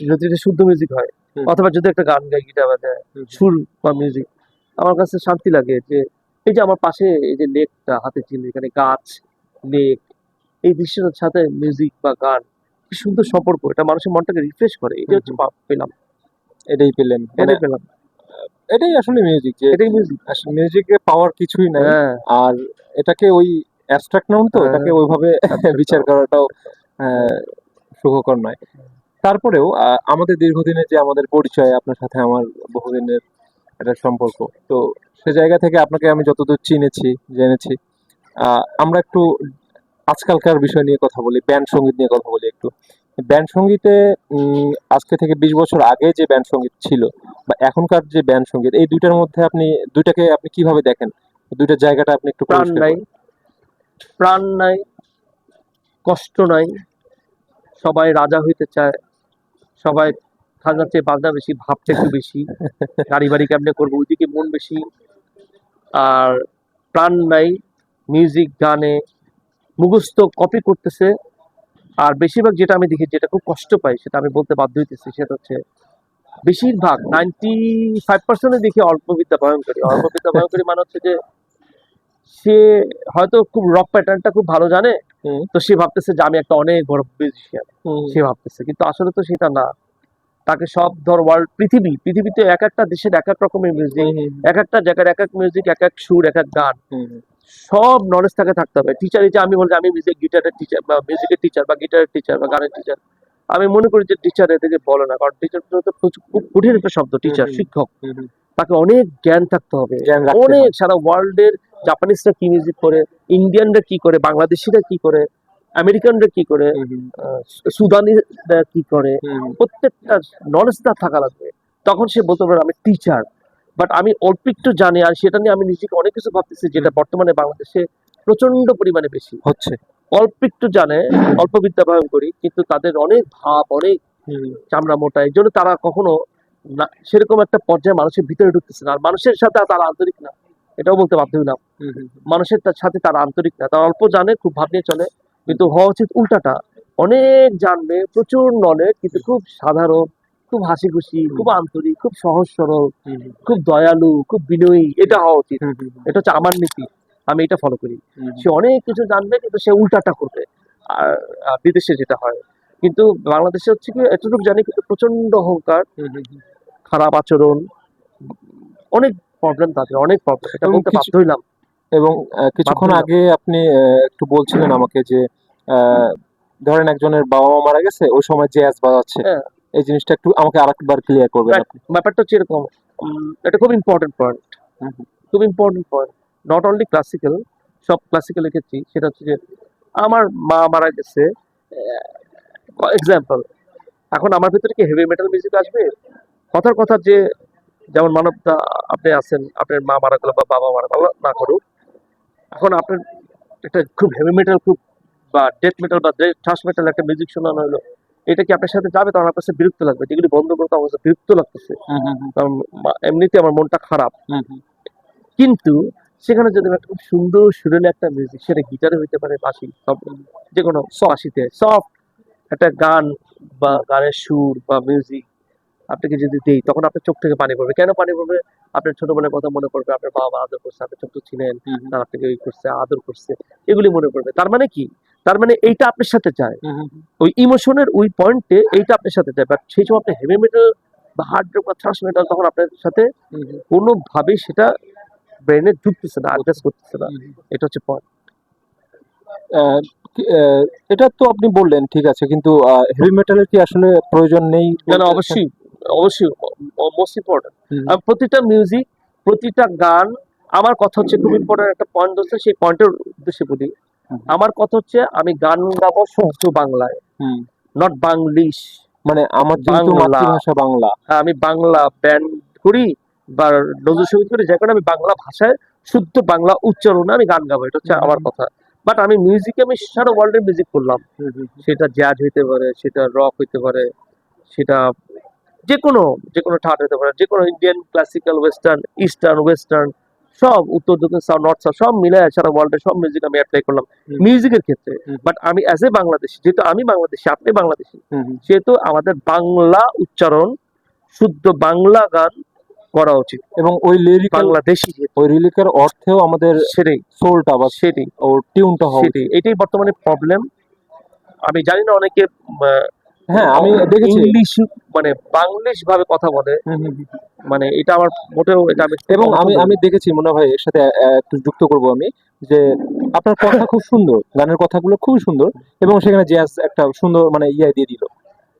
যদি এটা শুদ্ধ মিউজিক হয়, হুম, অথবা যদি একটা গান গাই, গিটার বাজায়, হুম, সুর বা মিউজিক, আমার কাছে শান্তি লাগে যে এই যে আমার পাশে এই যে লেকটা, হাতে চিনি, এখানে গাছ, লেক, এই দৃশ্যটার সাথে মিউজিক বা গান, কি সুন্দর সম্পর্ক, এটা মানুষের মনটাকে রিফ্রেশ করে। এটা হুম, হচ্ছে হুম। পেলাম, এটাই পেলেন মানে, এটাই পেলাম, এটাই আসলে মিউজিক যে এটাই মিউজিক। আসলে মিউজিকে পাওয়ার কিছুই নাই। হ্যাঁ, আর এটাকে ওই অ্যাবস্ট্রাক্ট নাউন তো হ্যাঁ, এটাকে ওইভাবে বিচার করাটাও আহ, সুখকর নয়। তারপরেও আমাদের দীর্ঘদিনের যে আমাদের পরিচয়, আপনার সাথে আমার বহুদিনের একটা সম্পর্ক, তো সে জায়গা থেকে আপনাকে আমি যতদূর চিনেছি, জেনেছি, আমরা একটু আজকালকার বিষয় নিয়ে কথা বলি, ব্যান্ড সঙ্গীত নিয়ে কথা বলি একটু। ব্যান্ড সঙ্গীতে আজকে থেকে 20 বছর আগে যে ব্যান্ড সঙ্গীত ছিল বা এখনকার যে ব্যান্ড সঙ্গীত, এই দুইটার মধ্যে আপনি দুইটাকে আপনি কিভাবে দেখেন? দুইটার জায়গাটা আপনি একটু প্রাণ পরিষ্কার নাই, করেন। প্রাণ নাই, কষ্ট নাই, সবাই রাজা হইতে চায়, সবাই খাজার চেয়ে বাজনা বেশি, ভাবটা একটু বেশি, গাড়ি বাড়ি কেমনে করবো ওইদিকে মন বেশি। আর প্রাণ নাই, মিউজিক গানে মুখস্থ কপি করতেছে। আর বেশিরভাগ যেটা আমি দেখি, যেটা খুব কষ্ট পাই, সেটা আমি বলতে বাধ্য হইতেছি, সেটা হচ্ছে বেশিরভাগ 95% দেখি অল্প বিদ্যা ভয়ঙ্করী। অল্প বিদ্যা ভয়ঙ্করী মানে হচ্ছে যে সে হয়তো খুব রক প্যাটার্নটা খুব ভালো জানে, হুম, তো সে ভাবতেছে যে আমি একটা অনেক বড় মিউজিশিয়ান, হুম, সে ভাবতেছে, কিন্তু আসলে তো সেটা না। তাকে সব ধর ওয়ার্ল্ড পৃথিবীতে এক একটা দেশের এক এক রকমের মিউজিক, হুম, হুম, এক একটা জায়গার এক এক মিউজিক, এক এক সুর, এক এক গান, হুম, হুম, সব নলেজ তাকে থাকতে হবে। টিচার, এই যে আমি বলি যে আমি মিউজিক গিটারের টিচার বা মিউজিকের টিচার বা গিটারের টিচার বা গানের টিচার, আমি মনে করি যে টিচার এদেরকে বলে না, কারণ টিচার তো খুব কঠিন একটা শব্দ, হুম, টিচার, হুম, শিক্ষক। হুম, হুম। তাকে অনেক জ্ঞান থাকতে হবে, জ্ঞান রাখতে অনেক, হয়। সারা ওয়ার্ল্ডের জাপানিজরা কি মিউজিক করে, ইন্ডিয়ানরা কি করে, বাংলাদেশিরা কি করে, আমেরিকানরা কি করে, হুম, হুম, সুদানিরা কি করে, হুম, হুম, প্রত্যেকটা নলেজ তার থাকা লাগবে। তখন সে বলতে পারে আমি টিচার। বাট আমি অল্প একটু জানি, আর সেটা নিয়ে আমি নিজেকে অনেক কিছু ভাবতেছি, যেটা হুম। বর্তমানে বাংলাদেশে প্রচন্ড পরিমাণে বেশি। হচ্ছে। অল্প একটু জানে, অল্প বিদ্যা ভয়ঙ্করী, কিন্তু তাদের অনেক ভাব, অনেক হুম, চামড়া মোটা, এই জন্য তারা কখনো সেরকম একটা পর্যায়ে মানুষের ভিতরে ঢুকতেছে না। আর মানুষের সাথে তারা আন্তরিক না, এটাও বলতে বাধ্য হইলাম। হুম, হুম, মানুষের সাথে তারা আন্তরিক না, তারা অল্প জানে, খুব ভাব নিয়ে চলে। কিন্তু হওয়া উচিত উল্টাটা, অনেক জানবে, প্রচুর নলেজ, কিন্তু খুব সাধারণ, খুব হাসি খুশি, খুব আন্তরিক, খুব সহজ সরল, হুম, হুম, খুব দয়ালু, খুব বিনয়ী, এটা হওয়া উচিত। হুম, হুম, হুম, এটা হচ্ছে আমার নীতি, আমি এটা ফলো করি। হুম, সে অনেক কিছু জানবে, কিন্তু সে উল্টাটা করবে। আর বিদেশে যেটা হয়, কিন্তু বাংলাদেশে হচ্ছে কি, এতটুকু জানি কিন্তু প্রচন্ড অহংকার, হুম, হুম, হুম। খারাপ আচরণ, অনেক প্রবলেম, তাদের অনেক প্রবলেম, এটা এবং বলতে বাধ্য হইলাম। এবং বাধ্য কিছুক্ষণ হইলাম। আগে আপনি একটু বলছিলেন আমাকে যে আহ, ধরেন একজনের বাবা মা মারা গেছে, ওই সময় জ্যাজ বাজাচ্ছে। হ্যাঁ, এই জিনিসটা একটু আমাকে আরেকবার ক্লিয়ার করবেন আপনি। ব্যাপারটা হচ্ছে এরকম, এটা খুব ইম্পর্টেন্ট পয়েন্ট, হুম, হুম, খুব important point. Not only classical, সব ক্লাসিক্যাল ক্ষেত্রে সেটা হচ্ছে যে আমার মা মারা গেছে, এক্সাম্পল, এখন আমার ভিতরে কি হেভি মেটাল মিউজিক আসবে? কথার কথা যে, যেমন মানবতা, আপনি আছেন, আপনার মা মারা গেল বা বাবা মারা গেল, না করুক, এখন আপনার একটা খুব হেভি মেটাল, খুব বা ডেথ মেটাল বা থ্রাশ মেটাল একটা মিউজিক শোনানো হলো, এটা কি আপনার সাথে যাবে? তখন আপনার কাছে বিরক্ত লাগবে, যেগুলি বন্ধ করতে আমার কাছে বিরক্ত লাগতেছে, হুম, হুম, কারণ এমনিতে আমার মনটা খারাপ। হুম, হুম, কিন্তু সেখানে যদি আমি একটা খুব সুন্দর সুরেলা একটা মিউজিক, সেটা গিটারে হইতে পারে, বাঁশি, সব, যে কোনো বাঁশিতে সফট একটা গান বা গানের সুর বা মিউজিক আপনাকে যদি দেই, তখন আপনার চোখ থেকে পানি পড়বে। কেন পানি পড়বে? আপনার ছোটবেলার কথা মনে পড়বে, আপনার বাবা মা আদর করছে, আপনি ছোট ছিলেন, হুম, হুম, তারা আপনাকে ওই করছে, আদর করছে, এগুলি মনে পড়বে। তার মানে কি? তার মানে এইটা আপনার সাথে যায়, হুম, হুম, হুম, ওই ইমোশনের ওই পয়েন্টে এইটা আপনার সাথে যায়। বাট সেই সময় আপনি হেভি মেটাল বা হার্ড রক বা থ্রাশ মেটাল, তখন আপনার সাথে হুম, হুম, কোনোভাবেই সেটা ব্রেনে ঢুকতেছে না, অ্যাডজাস্ট করতেছে না। হুম, হুম। এটা হচ্ছে পয়েন্ট। আহ, এটা তো আপনি বললেন ঠিক আছে, কিন্তু হেভি মেটালের কি আসলে প্রয়োজন নেই না, না, বলতে চাচ্ছেন? অবশ্যই, অবশ্যই, মোস্ট ইম্পর্টেন্ট। হুম, প্রতিটা মিউজিক, প্রতিটা গান, আমার কথা হচ্ছে খুব ইম্পর্টেন্ট একটা পয়েন্ট হচ্ছে, সেই পয়েন্টের উদ্দেশ্যে বলি। হুম, আমার কথা হচ্ছে আমি গান গাবো শুদ্ধ বাংলায়, হুম। Not Banglish. মানে আমার যেহেতু বাংলা, মাতৃভাষা বাংলা। আমি বাংলা ব্যান্ড করি বা নজরুল সঙ্গীত করি, যে কোনো আমি বাংলা ভাষায় শুদ্ধ বাংলা উচ্চারণে আমি গান গাবো, এটা হচ্ছে হুম, আমার হুম, কথা। বাট আমি মিউজিকে, আমি সারা ওয়ার্ল্ডের মিউজিক করলাম, হুম, হুম, হুম, সেটা জ্যাজ হইতে পারে, সেটা রক হইতে পারে, সেটা যে কোনো, যে কোনো ঠাট হতে পারে, যে কোনো Indian classical, western, eastern, western, সব উত্তর দক্ষিণ সাউথ নর্থ সাউথ সব মিলে সারা ওয়ার্ল্ডের সব মিউজিক আমি অ্যাপ্লাই করলাম হুম, মিউজিকের ক্ষেত্রে। হুম, বাট আমি অ্যাজ এ বাংলাদেশি, যেহেতু আমি বাংলাদেশি, আপনি বাংলাদেশি, হুম, হুম। সেহেতু আমাদের বাংলা উচ্চারণ, শুদ্ধ বাংলা গান করা উচিত, এবং ওই লিরিক্যাল, বাংলাদেশি যেহেতু। ওই লিরিক্যাল অর্থেও আমাদের সেটাই, সোলটা বা সেটাই, ওর টিউনটা হওয়া সেটাই, উচিত। এটাই বর্তমানে প্রবলেম। আমি জানি না অনেকে হ্যাঁ আমি দেখেছি। ইংলিশ মানে বাংলিশ ভাবে কথা বলে, মানে এটা আমার মোটেও এটা আমি এবং সমর্থন আমি করি আমি না। দেখেছি মনে হয় এর সাথে একটু যুক্ত করব আমি, যে আপনার কথা খুব সুন্দর, গানের কথাগুলো খুবই সুন্দর, এবং সেখানে জ্যাজ একটা সুন্দর মানে দিয়ে দিল,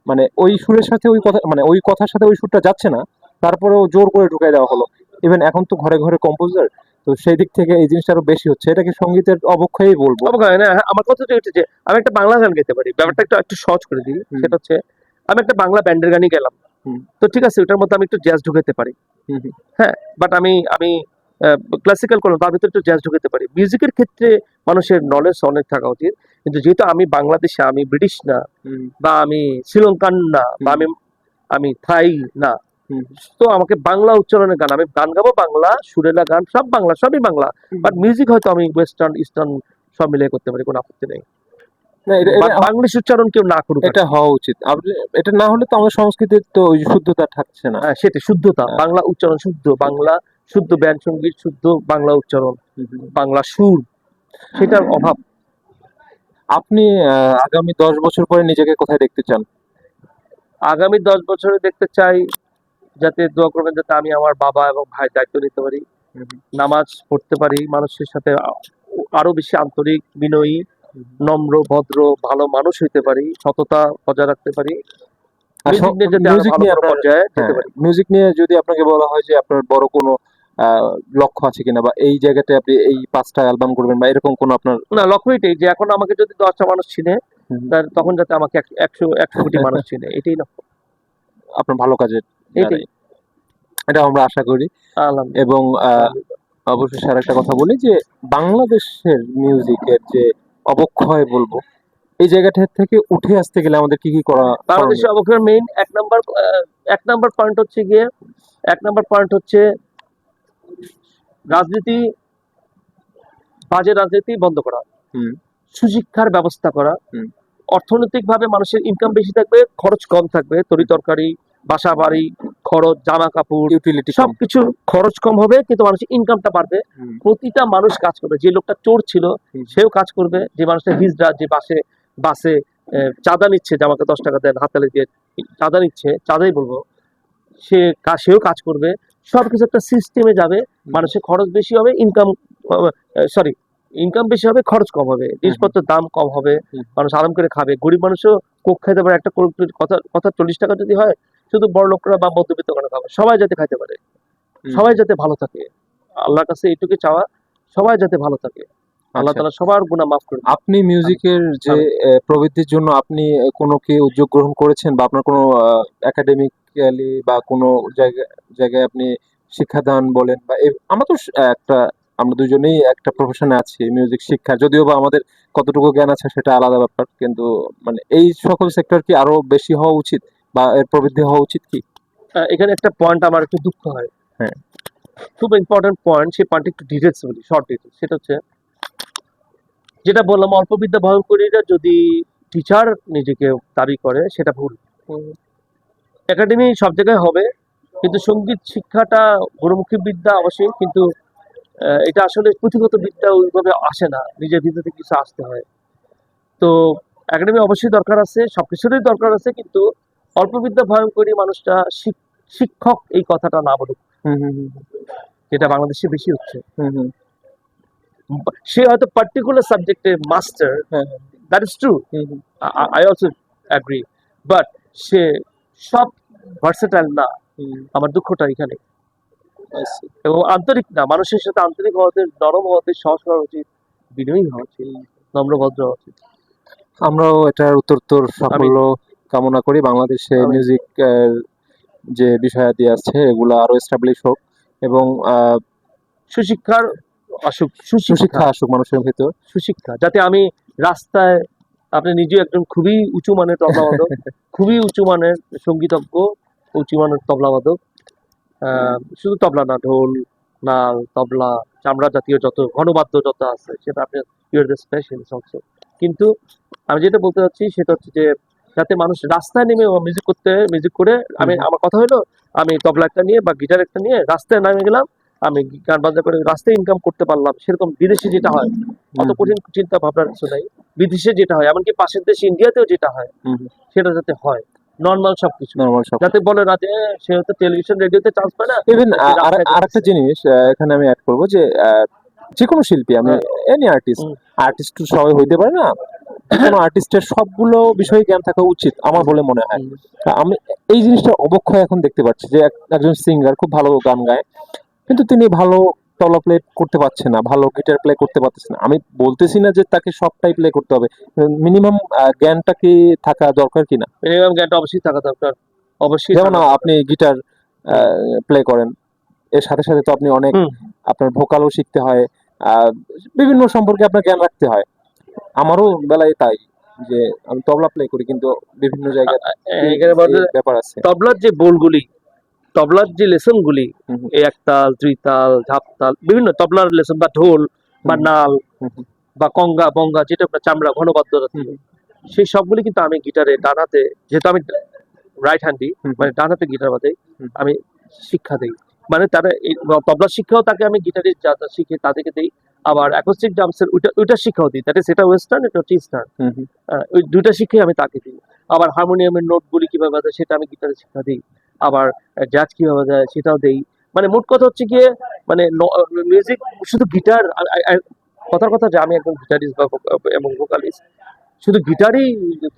মানে ওই সুরের সাথে ওই কথা, মানে ওই কথার সাথে ওই সুরটা যাচ্ছে না, তারপরেও জোর করে ঢুকাই দেওয়া হলো। ইভেন এখন তো ঘরে ঘরে কম্পোজার, তো সেই দিক থেকে এই জিনিসটা আরো বেশি হচ্ছে, এটা কি সঙ্গীতের অবক্ষয়ই বলবো? অবকাশ না, হ্যাঁ, আমার কথা হচ্ছে যে আমি একটা বাংলা গান গাইতে পারি, ব্যাপারটা একটু একটু সহজ করে দিই। হুম, সেটা হচ্ছে আমি একটা বাংলা ব্যান্ডের গানই গেলাম, হুম, তো ঠিক আছে ওটার মধ্যে আমি একটু জ্যাজ ঢুকাতে পারি, হুম, হুম, হ্যাঁ, বাট আমি ক্লাসিক্যাল করলাম, তার ভিতরে একটু জ্যাজ ঢুকাতে পারি। মিউজিকের ক্ষেত্রে মানুষের নলেজ অনেক থাকা উচিত, কিন্তু যেহেতু আমি বাংলাদেশে, আমি ব্রিটিশ না, হুম, বা আমি শ্রীলঙ্কান না, বা আমি আমি থাই না, হুম, তো আমাকে বাংলা উচ্চারণের গান, আমি গান গাবো বাংলা, সুরেলা গান সব বাংলা, সবই বাংলা, হুম। বাট মিউজিক হয়তো আমি ওয়েস্টার্ন ইস্টার্ন সব মিলিয়ে করতে পারি, কোনো আপত্তি নেই। না, এটা এটা বাট বাংলিশ উচ্চারণ কেউ না করুক আর এটা কি। হওয়া উচিত। এটা না হলে তো আমাদের সংস্কৃতির তো ওই শুদ্ধতা থাকছে না। হ্যাঁ, সেটা শুদ্ধতা, আহ, বাংলা উচ্চারণ শুদ্ধ, বাংলা শুদ্ধ ব্যান সঙ্গীত, শুদ্ধ বাংলা উচ্চারণ, হুম, হুম। বাংলা সুর, সেটার অভাব। আপনি আগামী 10 বছর পরে নিজেকে কোথায় দেখতে চান? আগামী 10 বছরে দেখতে চাই, যাতে দোয়া করবেন যাতে আমি আমার বাবা এবং ভাইয়ের দায়িত্ব নিতে পারি, হুম, হুম, নামাজ পড়তে পারি, মানুষের সাথে আরো বেশি আন্তরিক, বিনয়ী, হুম। নম্র, ভদ্র, ভালো মানুষ হইতে পারি, সততা বজায় রাখতে পারি, আর মিউজিক নিয়ে যাতে আরো মিউজিক ভালো নিয়ে কোনো আপনার, পর্যায়ে যেতে হ্যাঁ, পারি। মিউজিক নিয়ে যদি আপনাকে বলা হয় যে আপনার বড় কোনো লক্ষ্য আছে কিনা, বা এই জায়গাতে আপনি এই 5টা অ্যালবাম করবেন, বা এরকম কোনো আপনার? না, লক্ষ্য এটাই যে এখন আমাকে যদি 10টা মানুষ চিনে, হুম, তখন যাতে আমাকে 100 কোটি মানুষ চিনে, এটাই লক্ষ্য, আপনার ভালো কাজের এটাই। দ্বারাই, এটা আমরা আশা করি। আলহামদুলিল্লাহ। এবং অবশেষে আরেকটা কথা বলি যে বাংলাদেশের মিউজিকের যে অবক্ষয় বলবো, এই জায়গাটা থেকে উঠে আসতে গেলে আমাদের কি কি করা করণীয়? বাংলাদেশের অবক্ষয়ের মেইন এক নাম্বার পয়েন্ট হচ্ছে গিয়ে, 1 নাম্বার পয়েন্ট হচ্ছে রাজনীতি, বাজে রাজনীতি বন্ধ করা, হুম, সুশিক্ষার ব্যবস্থা করা, হুম, অর্থনৈতিকভাবে মানুষের ইনকাম বেশি থাকবে, খরচ কম থাকবে, তরি তরকারি, বাসা বাড়ি খরচ, জামা কাপড়, ইউটিলিটি কম। সবকিছু খরচ কম হবে, কিন্তু মানুষের ইনকামটা বাড়বে। হুম, প্রতিটা মানুষ কাজ করবে, যে লোকটা চোর ছিল হুম, সেও কাজ করবে, যে মানুষটা হিজড়া, যে বাসে বাসে চাঁদা নিচ্ছে, যে আমাকে 10 টাকা দেন হাততালি দিয়ে চাঁদা নিচ্ছে, চাঁদাই বলবো, সেও কাজ করবে, সবকিছু একটা সিস্টেমে যাবে, হুম, মানুষের খরচ বেশি হবে, সরি, ইনকাম বেশি হবে, খরচ কম হবে, হুম, জিনিসপত্রের দাম কম হবে, হুম, মানুষ আরাম করে খাবে, গরিব মানুষও কোক খাইতে পারে, একটা কোক কথা কথা 40 টাকা যদি হয়, শুধু বড় লোকরা বা মধ্যবিত্ত করে খাবে, সবাই যাতে খাইতে পারে, হুম, সবাই হুম। যাতে ভালো থাকে, আল্লাহর কাছে এইটুকু চাওয়া, সবাই যাতে ভালো থাকে, আল্লাহ আচ্ছা, তাআলা সবার গুনাহ মাফ করে দেন। আপনি আমিন, মিউজিকের যে আমিন। প্রবৃদ্ধির জন্য আপনি কোনো কি উদ্যোগ গ্রহণ করেছেন, বা আপনার কোনো একাডেমিক্যালি বা কোনো জায়গায় জায়গায় আপনি শিক্ষাদান বলেন, বা আমরা তো একটা, আমরা দুজনেই একটা প্রফেশনে আছি মিউজিক শিক্ষার, যদিও বা আমাদের কতটুকু জ্ঞান আছে সেটা আলাদা ব্যাপার, কিন্তু মানে এই সকল সেক্টর কি আরো বেশি হওয়া উচিত, বা এর প্রবৃদ্ধি হওয়া উচিত কি? এখানে একটা পয়েন্ট আমার একটু দুঃখ হয়, হ্যাঁ। খুব ইম্পর্টেন্ট পয়েন্ট, সেই পয়েন্ট একটু ডিটেলস বলি, শর্ট ডিটেলস। সেটা হচ্ছে যেটা বললাম, অল্প বিদ্যা ভয়ঙ্করীরা যদি টিচার নিজেকে দাবি করে, সেটা ভুল। একাডেমি সব জায়গায় হবে, কিন্তু সঙ্গীত শিক্ষাটা গুরুমুখী বিদ্যা অবশ্যই, কিন্তু এটা আসলে পুঁথিগত বিদ্যা ওইভাবে আসে না, নিজের ভিতর থেকে কিছু আসতে হয়। তো একাডেমি অবশ্যই দরকার আছে, সবকিছুরই দরকার আছে, কিন্তু অল্প বিদ্যা ভয়ঙ্করী মানুষটা শিক্ষক এই কথাটা না বলুক, হুম, হুম, হুম, যেটা বাংলাদেশে বেশি হচ্ছে। হুম, হুম। সে হয়তো পার্টিকুলার সাবজেক্টে মাস্টার, হ্যাঁ, হ্যাঁ, that is true, hmm, hmm, I also agree, but সে সব ভার্সেটাইল না, হুম, আমার দুঃখটা এখানে। I see. এবং আন্তরিক না, মানুষের সাথে আন্তরিক হওয়া উচিত, নরম হওয়া উচিত, সহজ হওয়া উচিত, বিনয়ী হওয়া উচিত, নম্র ভদ্র হওয়া উচিত। আমরাও এটার উত্তরোত্তর আমি সাফল্য কামনা করি। বাংলাদেশে আমি মিউজিক যে বিষয়াদি আছে এগুলা আরো এস্টাবলিশ হোক, এবং সুশিক্ষার আসুক, সুশিক্ষা, সুশিক্ষা আসুক মানুষের ভিতর। সুশিক্ষা, যাতে আমি রাস্তায়, আপনি নিজে একজন খুবই উঁচু মানের তবলাবাদক, খুবই উঁচু মানের সঙ্গীতজ্ঞ, উঁচু মানের তবলাবাদক, শুধু তবলা না, ঢোল, নাল, তবলা, চামড়া জাতীয় যত ঘনবাদ্য যত আছে, সেটা আপনি you are the specialist also. কিন্তু আমি যেটা বলতে চাচ্ছি সেটা হচ্ছে যে, যাতে মানুষ রাস্তায় নেমে মিউজিক করে, হুম, হুম, আমার কথা হলো, আমি তবলা একটা নিয়ে বা গিটার একটা নিয়ে রাস্তায় নেমে গেলাম, আমি গান বাজনা করে রাস্তায় ইনকাম করতে পারলাম, সেরকম বিদেশে যেটা হয় অত কঠিন চিন্তা ভাবনার কিছু নাই। বিদেশে যেটা হয়, এমনকি পাশের দেশ ইন্ডিয়াতেও যেটা হয়, সেটা যাতে হয় নর্মাল সবকিছু, নর্মাল সব। যাতে বলে না যে সে হয়তো টেলিভিশন রেডিওতে চান্স পায় না, ইভেন সে রাস্তায় আরেকটা করতেছে। জিনিস এখানে আমি অ্যাড করবো যে যে কোনো শিল্পী, আমি হ্যাঁ, এনি আর্টিস্ট, হুম, আর্টিস্ট তো সবাই হইতে পারে না, যে কোনো আর্টিস্টের সবগুলো বিষয়ে জ্ঞান থাকা উচিত আমার বলে মনে হয়। হুম, আমি এই জিনিসটা অবক্ষয় এখন দেখতে পাচ্ছি যে একজন সিঙ্গার খুব ভালো গান গায়, কিন্তু তিনি ভালো তবলা প্লে করতে পারছে না, ভালো গিটার প্লে করতে পারতেছে না। আমি বলতেছি না যে তাকে সবটাই প্লে করতে হবে, মিনিমাম জ্ঞানটা কি থাকা দরকার কিনা। মিনিমাম জ্ঞানটা অবশ্যই থাকা দরকার, অবশ্যই যেমন থাকা দরকার। আপনি গিটার প্লে করেন, এর সাথে সাথে তো আপনি অনেক হুম, আপনার ভোকালও শিখতে হয়, আহ, বিভিন্ন সম্পর্কে আপনার জ্ঞান রাখতে হয়। আমারও বেলায় তাই, যে আমি তবলা প্লে করি কিন্তু বিভিন্ন জায়গায় এখানে বলতে ব্যাপার আছে। তবলার যে বোলগুলি, তবলার যে লেসন গুলি, হুম হুম এই একতাল, দুইতাল, ঝাপতাল, বিভিন্ন তবলার লেসন, বা ঢোল বা হুম নাল হুম হুম বা কঙ্গা বঙ্গা, যেটা আপনার চামড়া ঘনবাদ্যতা হুম দিয়ে, সেই সবগুলি কিন্তু আমি গিটারে ডান হাতে, যেহেতু আমি রাইট হ্যান্ডি, হুম মানে ডান হাতে গিটার বাজাই, হুম আমি শিক্ষা দেই। মানে তারা এই তবলা শিক্ষাও তাকে আমি গিটারে যা যা শিখে তাদেরকে দেই। আবার অ্যাকোস্টিক ড্রামসের ওইটা শিক্ষাও দিই, দ্যাট ইজ এটা ওয়েস্টার্ন, এটা হচ্ছে ইস্টার্ন। হুম হুম ওই দুইটা শিক্ষাই আমি তাকে দিই। আবার হারমোনিয়ামের নোটগুলি কিভাবে বাজায় সেটা আমি গিটারে শিক্ষা দিই। আবার জ্যাজ কিভাবে বাজায় সেটাও দেই। মানে মোট কথা হচ্ছে গিয়ে, মানে মিউজিক শুধু গিটার, কথার কথা যে আমি একজন গিটারিস্ট বা এবং ভোকালিস্ট, শুধু